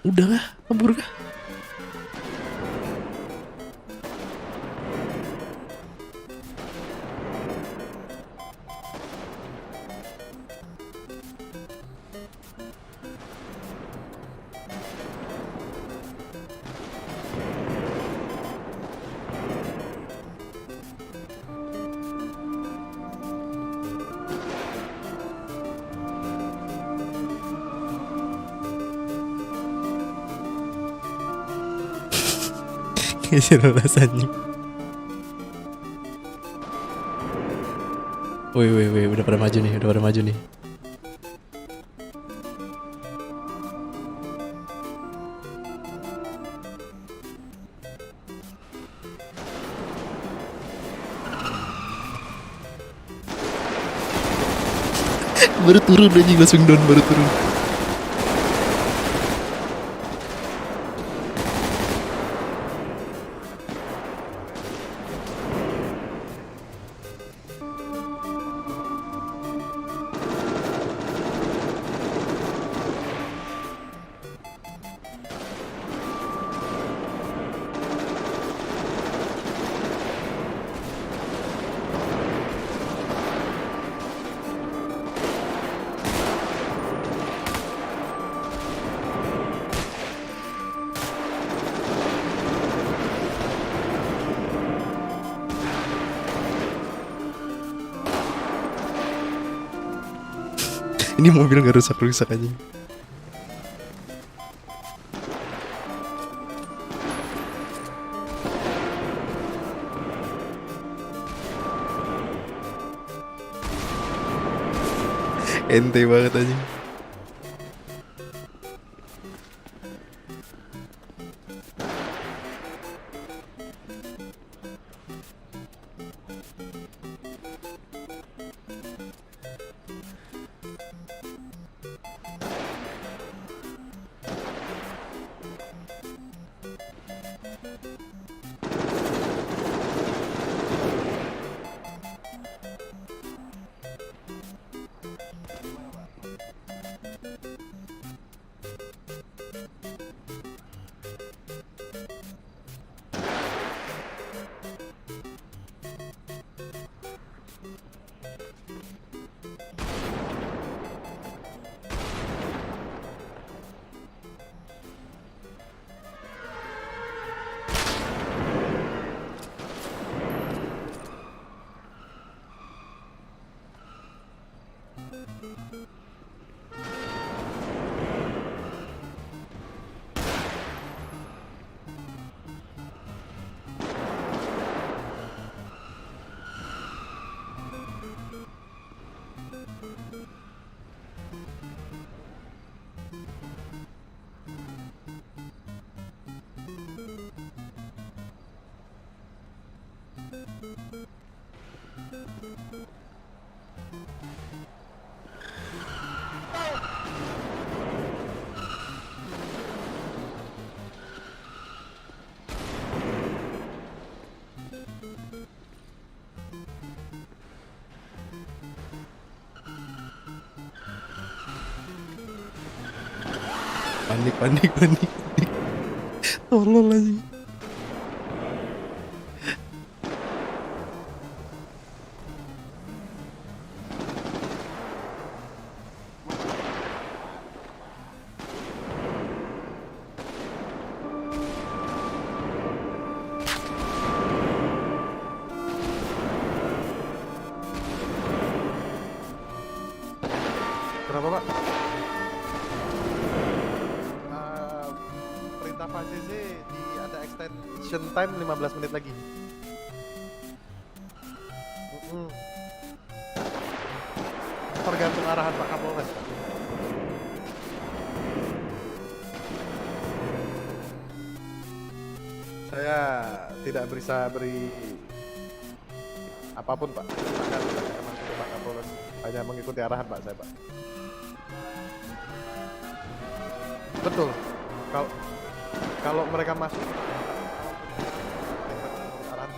Udah lah, kabur kah? Jelas anjing. Wih, udah pada maju nih. Baru turun anjing, langsung down baru turun. Ini mobil gak rusak aja. Ente banget aja. Panik. Tolol lagi. Kenapa, Pak? Pak CZ ada extension time 15 menit lagi. Tergantung arahan Pak Kapolres. Saya tidak bisa beri apapun Pak. Silakan masuk ke Pak Kapolres. Hanya mengikuti arahan Pak saya Pak. Betul. Kalau mereka masuk arahan.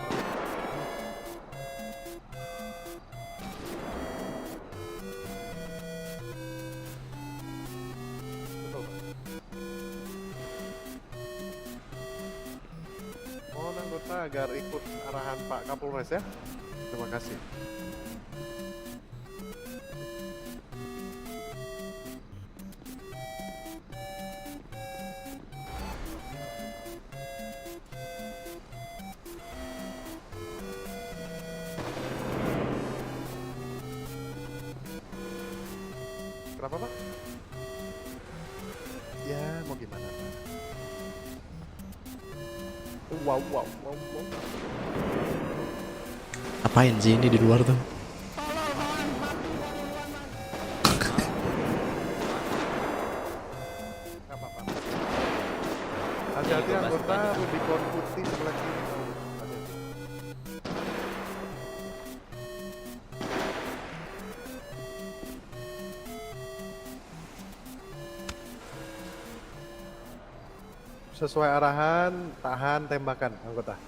Betul. Mohon anggota agar ikut arahan Pak Kapolres ya. Terima kasih. Kenapa Pak? Ya mau gimana Pak? Wow. Apain sih ini di luar tuh? Nggak apa-apa. Hati-hati anggota Rubicon putih sebelah kiri. Hati-hati. Sesuai arahan, tahan tembakan anggota.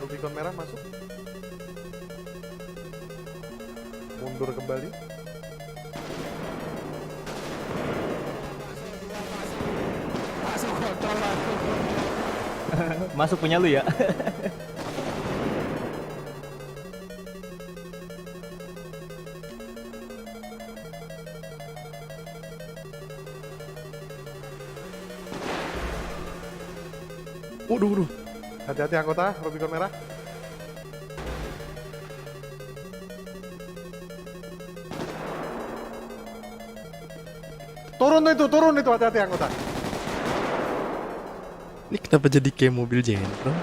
Rubicon merah masuk. Mundur kembali. Masuk punya lu ya. Waduh. Hati-hati anggota Rubicon merah. Turun itu hati-hati anggota. Ini kenapa jadi kayak mobil jentro?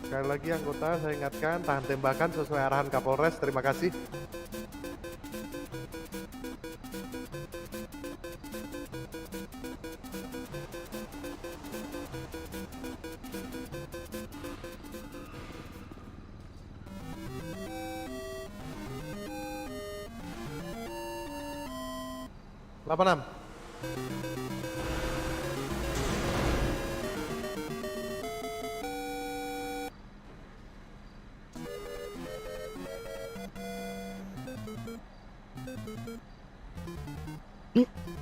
Sekali lagi anggota saya ingatkan tahan tembakan sesuai arahan Kapolres. Terima kasih. Lapan 6.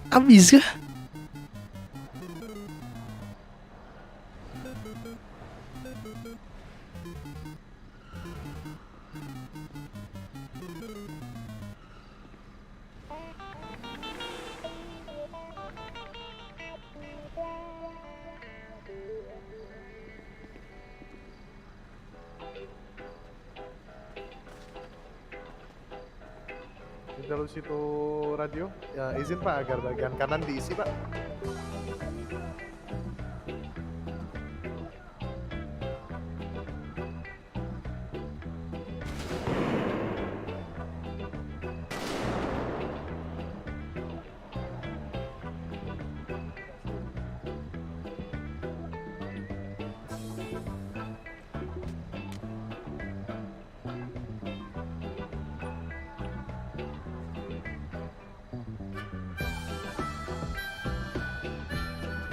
Habis kah? Jalur situ radio, ya izin Pak agar bagian kanan diisi Pak.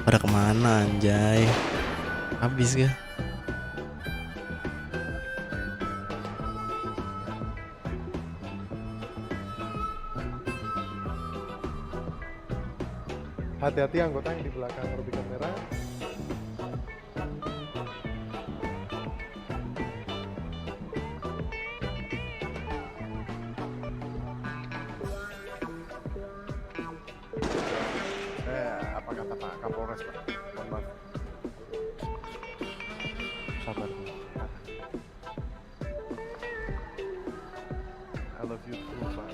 Pada kemana anjay? Habis kah? Hati-hati anggota yang di belakang Rubicon merah. Apa kata Pak Kapolres, Pak? Mohon maaf. Sabar, Bu. I love you too, Pak.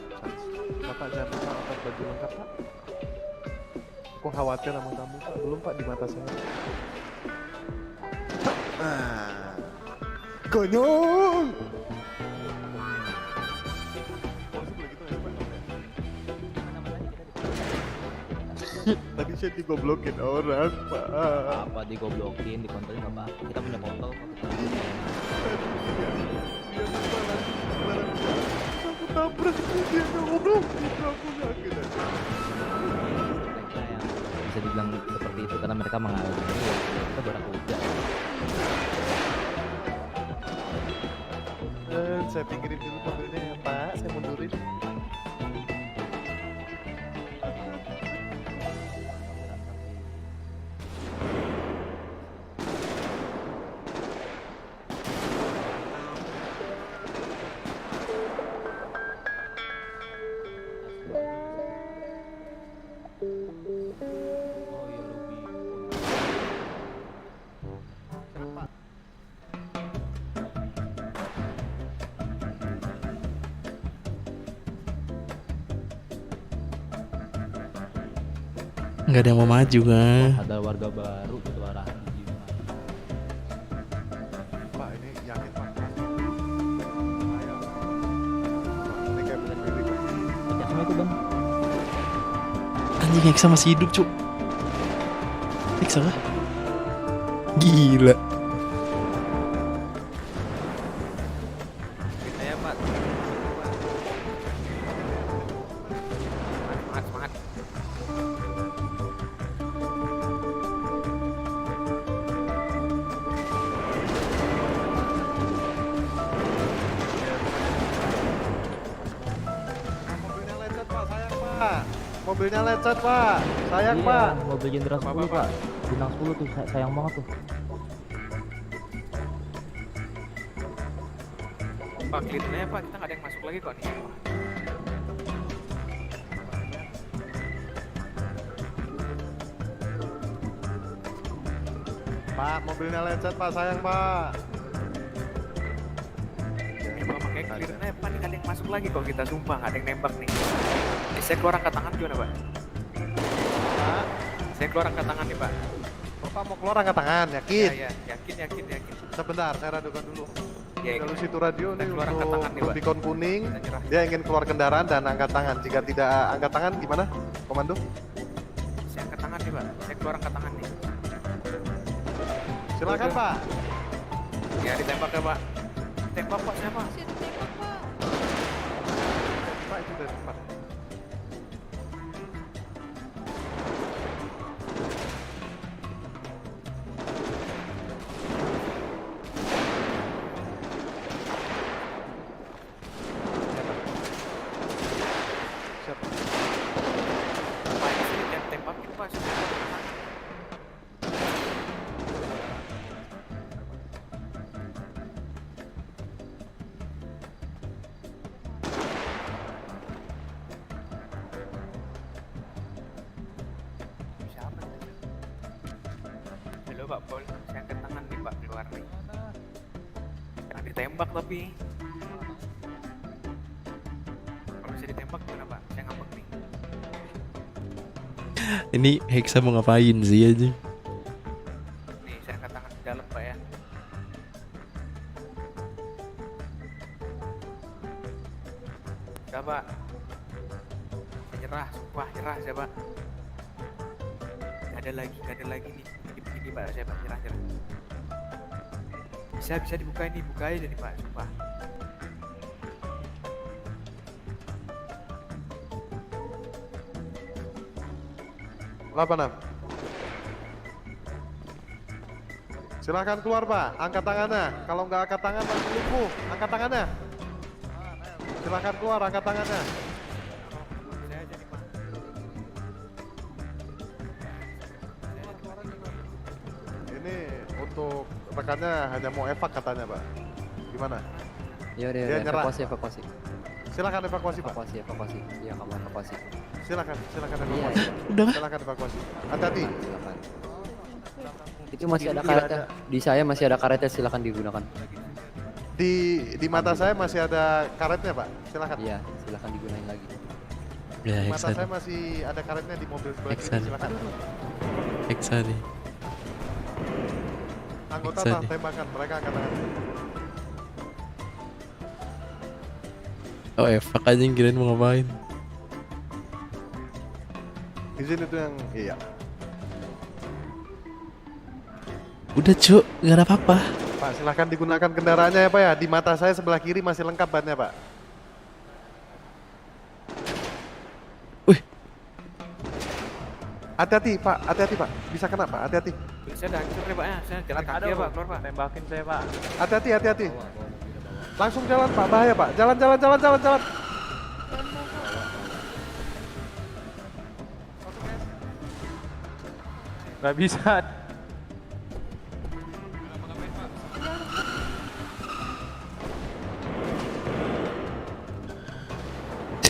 Bapak jangan lupa angkat baju lengkap, Pak. Aku khawatir sama kamu, Pak. Belum, Pak, di mata saya. Konyol! Tadi saya digoblokin orang, Pak. Apa digoblokin, dikontrolin apa? Kita punya kontol kok. Aku tabrak dia ngoblokin, aku yakin. Mereka yang bisa dibilang seperti itu karena mereka mengalami kita barakuda. Saya pinggirin dulu mobilnya ya, Pak. Saya mundurin. Nggak ada yang mau maju kan? Ada warga baru ketularan di sini. Pak, ini yakin, Pak. Ayo. Ini kayak punya pilih, Pak. Ajak sama itu, Bang. Anjing Hexa masih hidup, Cuk. Hexa kah? Gila. Kita ya, Pak. Semangat. Mobilnya lecet, Pak. Sayang, Iya, Pak. mobil Jenderal 10, Pak. Bintang 10 tuh, sayang banget tuh. Pak, clearin aja, Pak. Kita nggak ada yang masuk lagi kok nih. Pak, mobilnya lecet, Pak. Sayang, Pak. Ya, Pak, makanya clearin aja, Pak. Nih nggak ada yang masuk lagi kok kita. Sumpah, nggak ada yang nembak nih. Saya keluar angkat tangan gimana, Pak? Pak, Saya keluar angkat tangan nih, Pak. Bapak mau keluar angkat tangan, yakin? Iya, yakin. Sebentar, saya radukan dulu. Ya, Kalau situ radio nih keluar angkat untuk tangan nih, Pak. Rubicon kuning, dia ingin keluar kendaraan dan angkat tangan. Jika tidak angkat tangan, gimana, Komando? Saya angkat tangan nih, Pak. Saya keluar angkat tangan nih. Silakan, Pak. Ya, ditembak ya, Pak. Tembak, Pak. Siapa? Pak, itu dari depan. Halo, Pak Pol. Saya angkat tangan nih, Pak. Keluar nih. Jangan ditembak tapi. Kalau bisa ditembak gimana, Pak? Saya ngambek nih. Ini Hexa mau ngapain sih aja? Nih, saya angkat tangan di dalam, Pak ya. Udah, Pak. Saya nyerah, sumpah nyerah saya, Pak. Gak ada lagi nih. Begini, Pak, saya Pak nyerah. Bisa dibuka ini, buka aja nih, Pak, sumpah. Lapanam. Silahkan keluar, Pak. Angkat tangannya. Kalau nggak angkat tangan langsung lumpuh. Angkat tangannya. Silahkan keluar, angkat tangannya. rekannya hanya mau evak katanya Pak. Gimana? Ya udah, Dia nyerah. evakuasi. Silakan evakuasi Pak. Evakuasi. Iya, kamu evakuasi. Silakan evakuasi. Iya. Udah. Silakan evakuasi. Hati-hati. Silakan. Itu masih ada karetnya. Di saya masih ada karetnya, silakan digunakan. Di mata saya masih ada karetnya Pak. Silakan. Iya, silakan digunain lagi. Ya, Di mata Heksa. saya masih ada karetnya di mobil sebelah Heksa. kiri. Silakan. Heksa nih. Anggota Heksa tahan nih. tembakan. Mereka angkat tangan. Oh, evak aja yang kirain mau ngapain. Izin itu yang iya. Udah, Cuk, nggak ada apa-apa. Pak, silakan digunakan kendaraannya ya Pak ya. Di mata saya sebelah kiri masih lengkap bannya Pak. Wih. Hati-hati Pak, Pak. Bisa kena Pak, hati-hati. Saya udah hancur nih Pak ya. Saya jalan kaki ya Pak, keluar Pak. Tembakin saya Pak. Hati-hati. Langsung jalan Pak, bahaya Pak. Jalan. Gak bisa.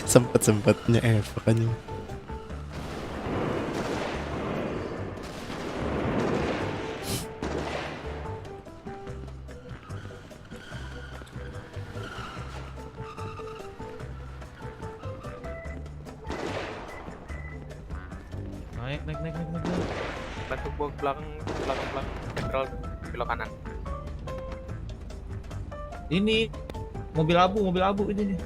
Sempet-sempetnya evak aja. Naik. Bantu gua ke belakang. Kontrol belok kanan. Ini mobil abu ini nih.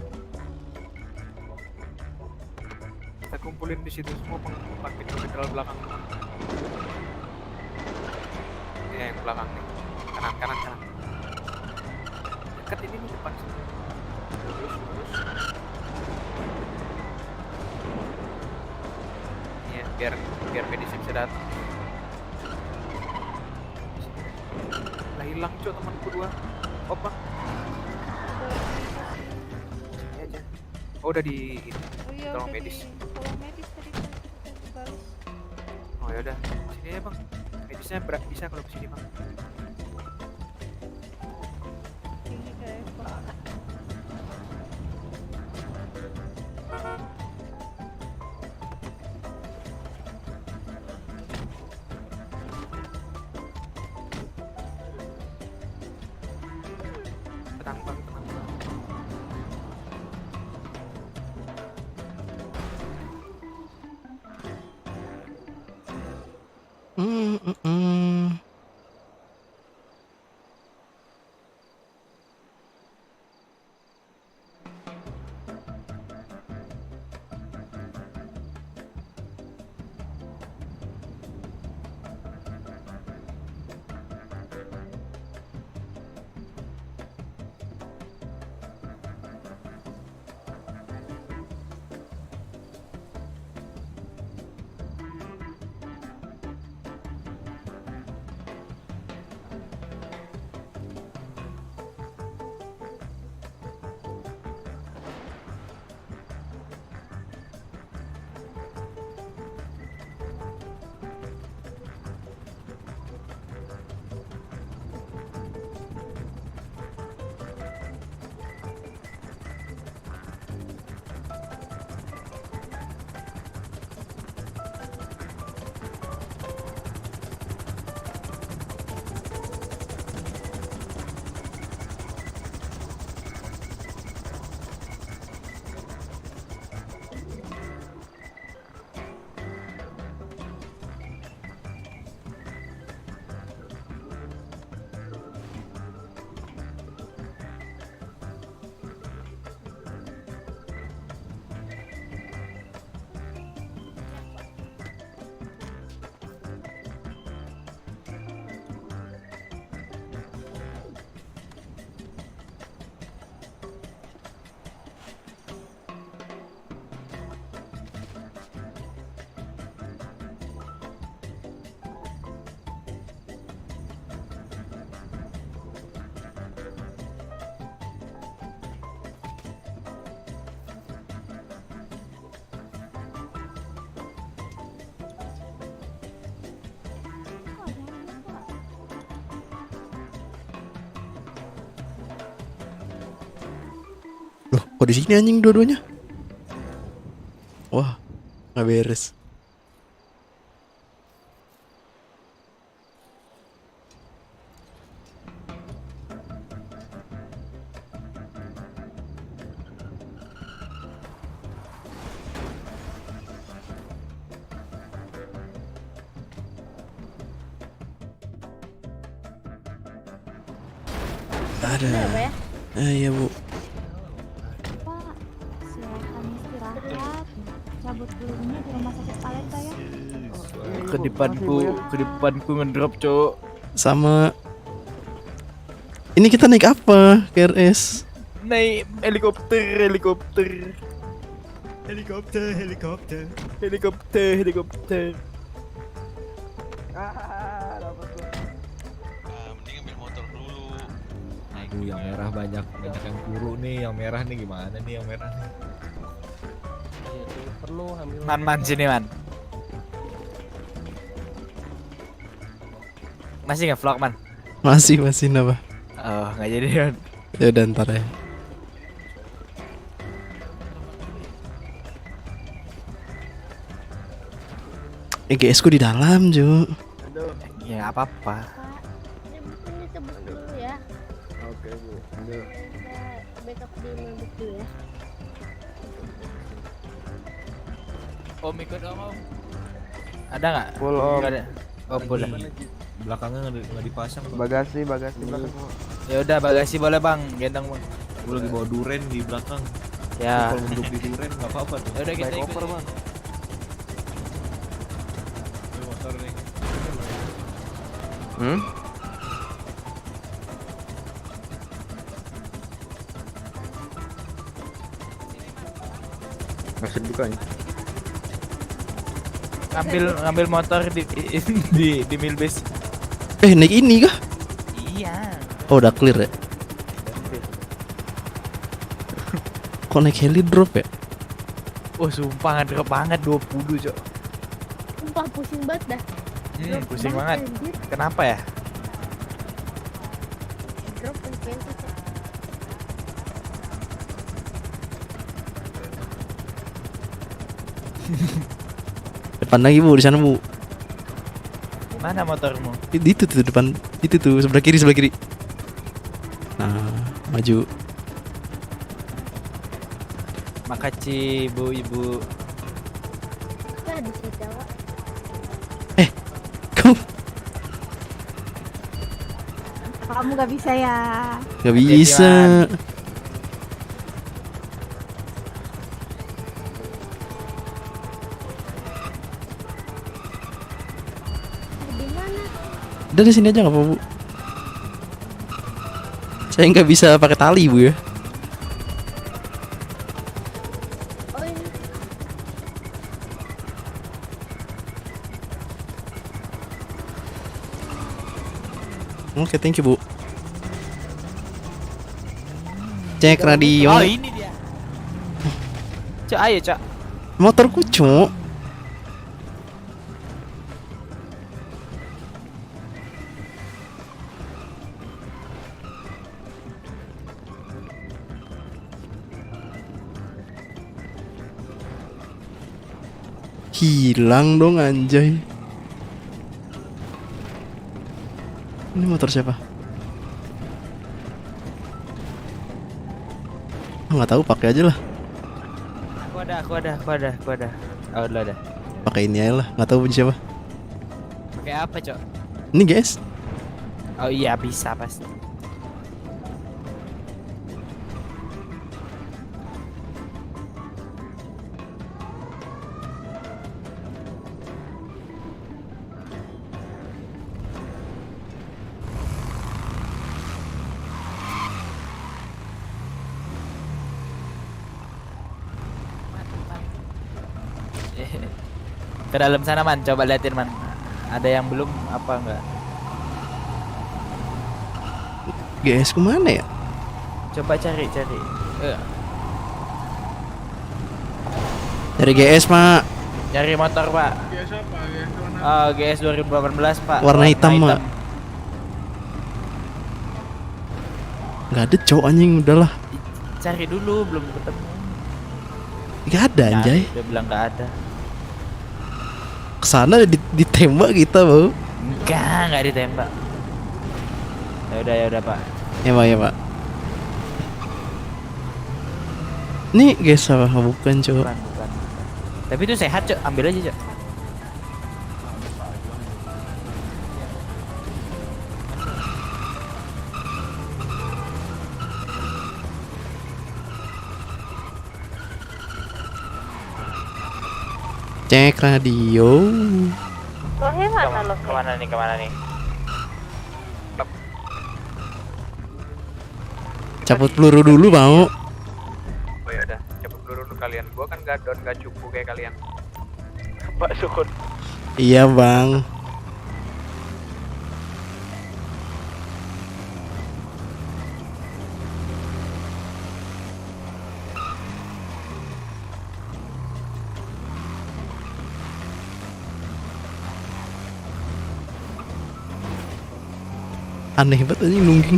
Kita kumpulin di situ semua penumpang kontrol belakang. Ini yang belakang nih. Kanan. Dekat ini nih depan sini. Lurus. Iya, biar medisnya bisa datang. Lah hilang Cok temanku dua. Opa. Sini aja. Oh udah di tolong medis. Tolong medis tadi kan kita balas. Oh ya udah, sini aja Bang. Medisnya bisa kalau kesini Bang. Ini kayak Tenang Bang. Loh, kok di sini anjing dua-duanya? Wah, nggak beres. Ada. Iya bu. Pak, silakan istirahat. Cabut dulunya di rumah sakit Paleta ya. Ke depanku ngedrop, Cok. Sama. Ini kita naik apa? KRS. Naik helikopter. Aduh, yang merah banyak yang buru nih. Yang merah nih gimana nih yang merah nih? Perlu ambil. Man sini man. Masih nge-vlog man? Masih kenapa? Oh nggak jadi kan? Ya udah ntar ya. GS ku di dalam Jo. Ya nggak apa-apa. Ini cabut dulu ya. Oke bu. Backup di notebook dulu ya. Om ikut om. Ada nggak? Full, Om. Nggak ada. Oh boleh. Belakangnya nggak dipasang. Bagasi belakang. Ya udah bagasi boleh bang, gendong bang. Gue lagi bawa duren di belakang. Ya. Kalau duduk di duren nggak apa-apa tuh. Ya udah kita ikut. Koper bang. Ini motor nih. Masih buka nih. Ngambil motor di milbase. Naik ini kah? Iya. Oh udah clear ya? Kok naik heli drop ya? Oh sumpah ngedrop banget 20 Cok. Sumpah pusing banget dah. Pusing banget. Anjir. Kenapa ya? Drop frekuensi. Depan lagi bu, di sana bu. Mana motormu? Itu tuh depan, itu tuh sebelah kiri. Nah, maju. Makasih bu ibu. Nah, di situ Pak. Kamu gak bisa ya. Gak bisa. Di mana? Udah di sini aja nggak apa bu. Saya nggak bisa pakai tali bu ya. Oh ini. Oke, thank you bu. Cek radio. Oh ini dia. Cok ayo Cok. Motorku cok. Hilang dong anjay. Ini motor siapa? Nggak tahu, pakai aja lah. Aku ada. Oh udah ada. Pakai ini aja lah, nggak tahu punya siapa. Pakai apa Cok? Ini guys. Oh iya bisa pasti. Ke dalam sana man, coba liatin man. Ada yang belum apa enggak? GS kemana ya? Coba cari. Dari GS pak. Cari motor pak. GS apa? GS warna Oh GS 2018 pak. Warna hitam pak. Nggak ada cowok anjing, udahlah. Cari dulu, belum ketemu. Gak ada anjay. Udah bilang gak ada. Kesana ditembak kita bau. Enggak ditembak. Ya udah Pak. Ya pak. Nih guys, bukan cok. Bukan. Tapi itu sehat cok, ambil aja cok. Cek radio. Lohe mana lo? Kemana nih? Cabut peluru dulu mau. Oh ya udah, cabut peluru dulu kalian. Gua kan gak down, gak cukup kayak kalian. Pak Sukun. Iya bang. Aneh banget aja nungging.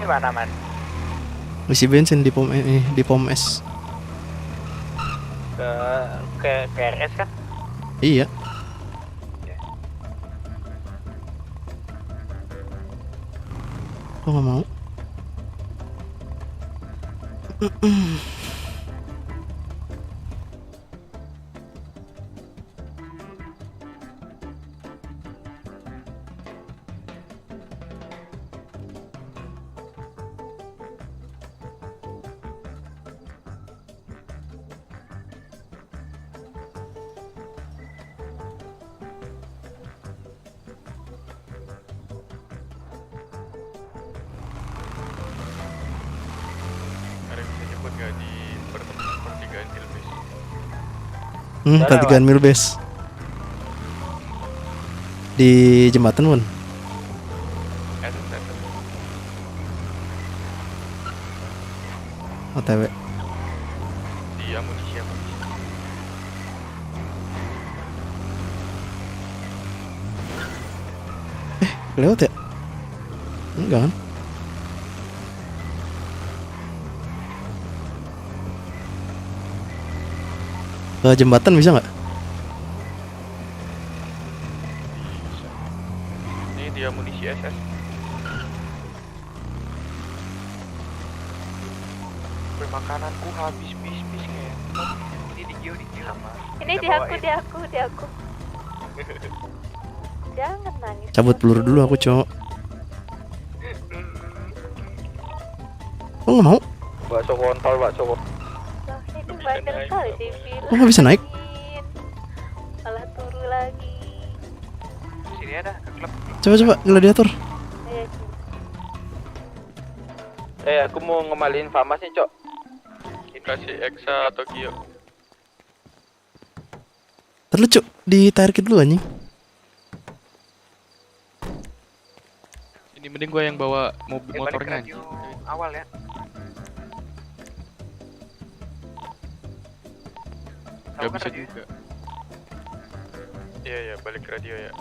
Ini mana man? Isi bensin di pom S. Ke RS kan? Iya. Kok gak mau? Ada yang bisa jemput gak di pertigaan Hilbis? Pertigaan Milbes. Di jembatan pun. OTW. Di amunisi. Lewat ya? Enggak kan? Ke jembatan bisa nggak? Ini di amunisi SS. Makananku habis bis kayak. Ini di Gio sama. Ini di aku. Jangan nangis. Cabut peluru dulu aku cowok. Kok nggak mau? Bakso kontol, bakso kontol. Itu bandel kali dibilang. Kok nggak bisa naik? Malah turu lagi. Sini ada ke klub. Coba gladiator. Ayo. Aku mau ngemalin Famas nih, Cok. Kasih Exa atau Gio. Terlucu, ditarikin dulu anjing. Ini mending gua yang bawa motornya. Awal ya. Gak bisa juga. Iya, balik ke radio ya.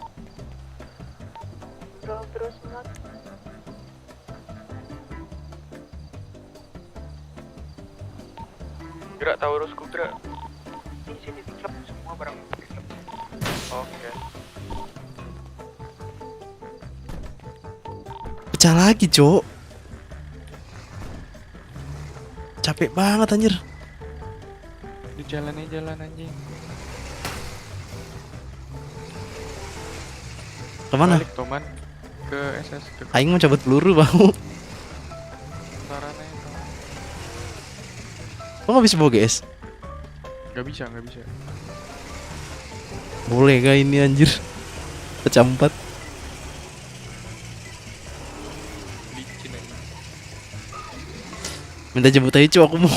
Bro semua. Gerak Taurusku gerak. Di sini di klub semua barang di klub. Oke. Pecah lagi, Cok. Capek banget anjir. Di jalan anjing. Kemana? Balik Toman ke SS ke Aing mau cabut peluru mau. sarana itu. Kok nggak bisa bawa GS? Gak bisa. Boleh gak ini anjir? Pecah 4. Licin aja. Minta jemput aja, Cok, aku mau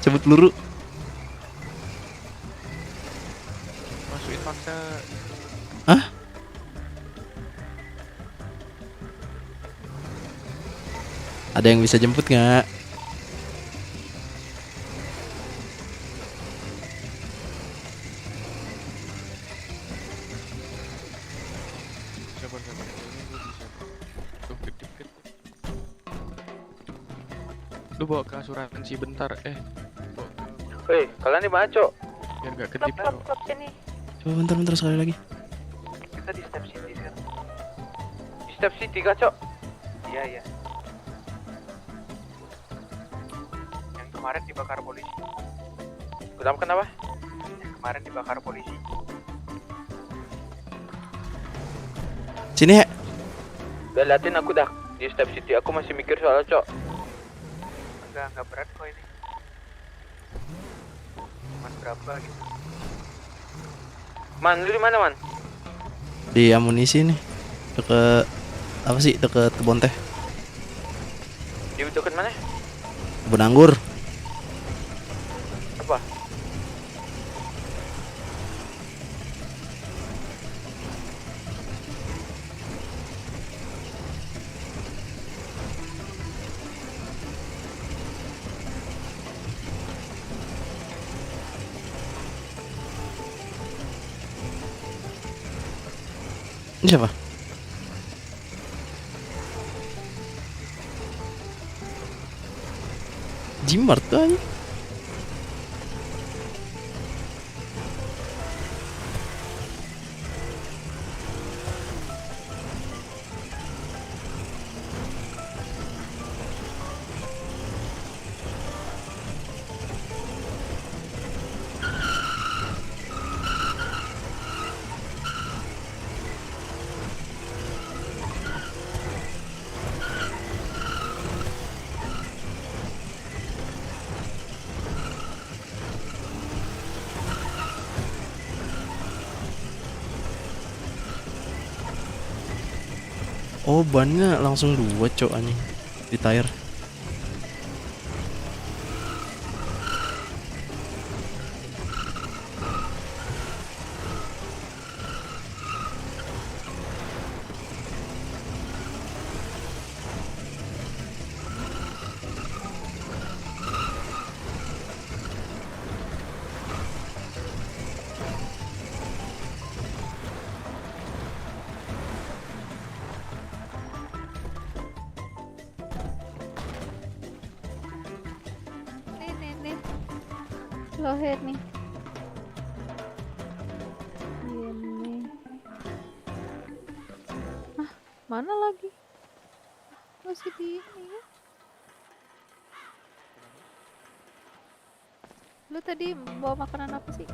cabut peluru. Masukin paksa. Hah? Ada yang bisa jemput nggak? Sabar. Ini gue bisa. Tuh dikit. Lu bawa ke asuransi bentar. Hei, kalian di mana, Cok? Biar gak kedip. Sini. Coba bentar sekali lagi. Kita di Step City sekarang. Di Step City kah, Cok? Iya. Yang kemarin dibakar polisi. Kenapa? Yang kemarin dibakar polisi. Sini ya. Udah liatin aku dah di Step City. Aku masih mikir soalnya, Cok. Enggak berat kok ini. Cuman berapa gitu. Man, lu di mana, Man? Di amunisi nih. Deket apa sih? Deket kebun teh. Di deket mana? Kebun anggur. Apa? Ini siapa? Jimmart tuh aja. Oh, bannya langsung 2 cok anjing di tire. Nih. Loher nih. Ini. Mana lagi? Masih di ini ya. Lu tadi bawa makanan apa sih?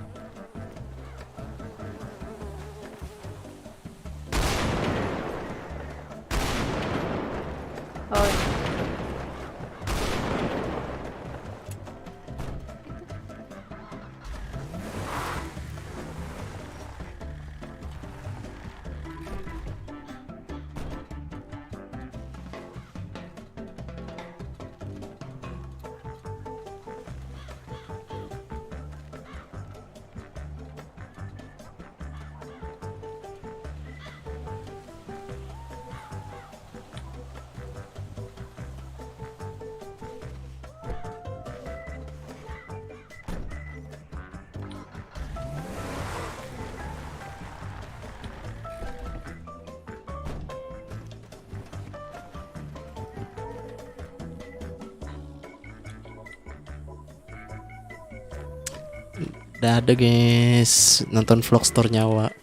Oh, ini. Udah ada guys, nonton vlog store nyawa.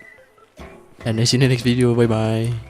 Dan di sini next video, bye bye.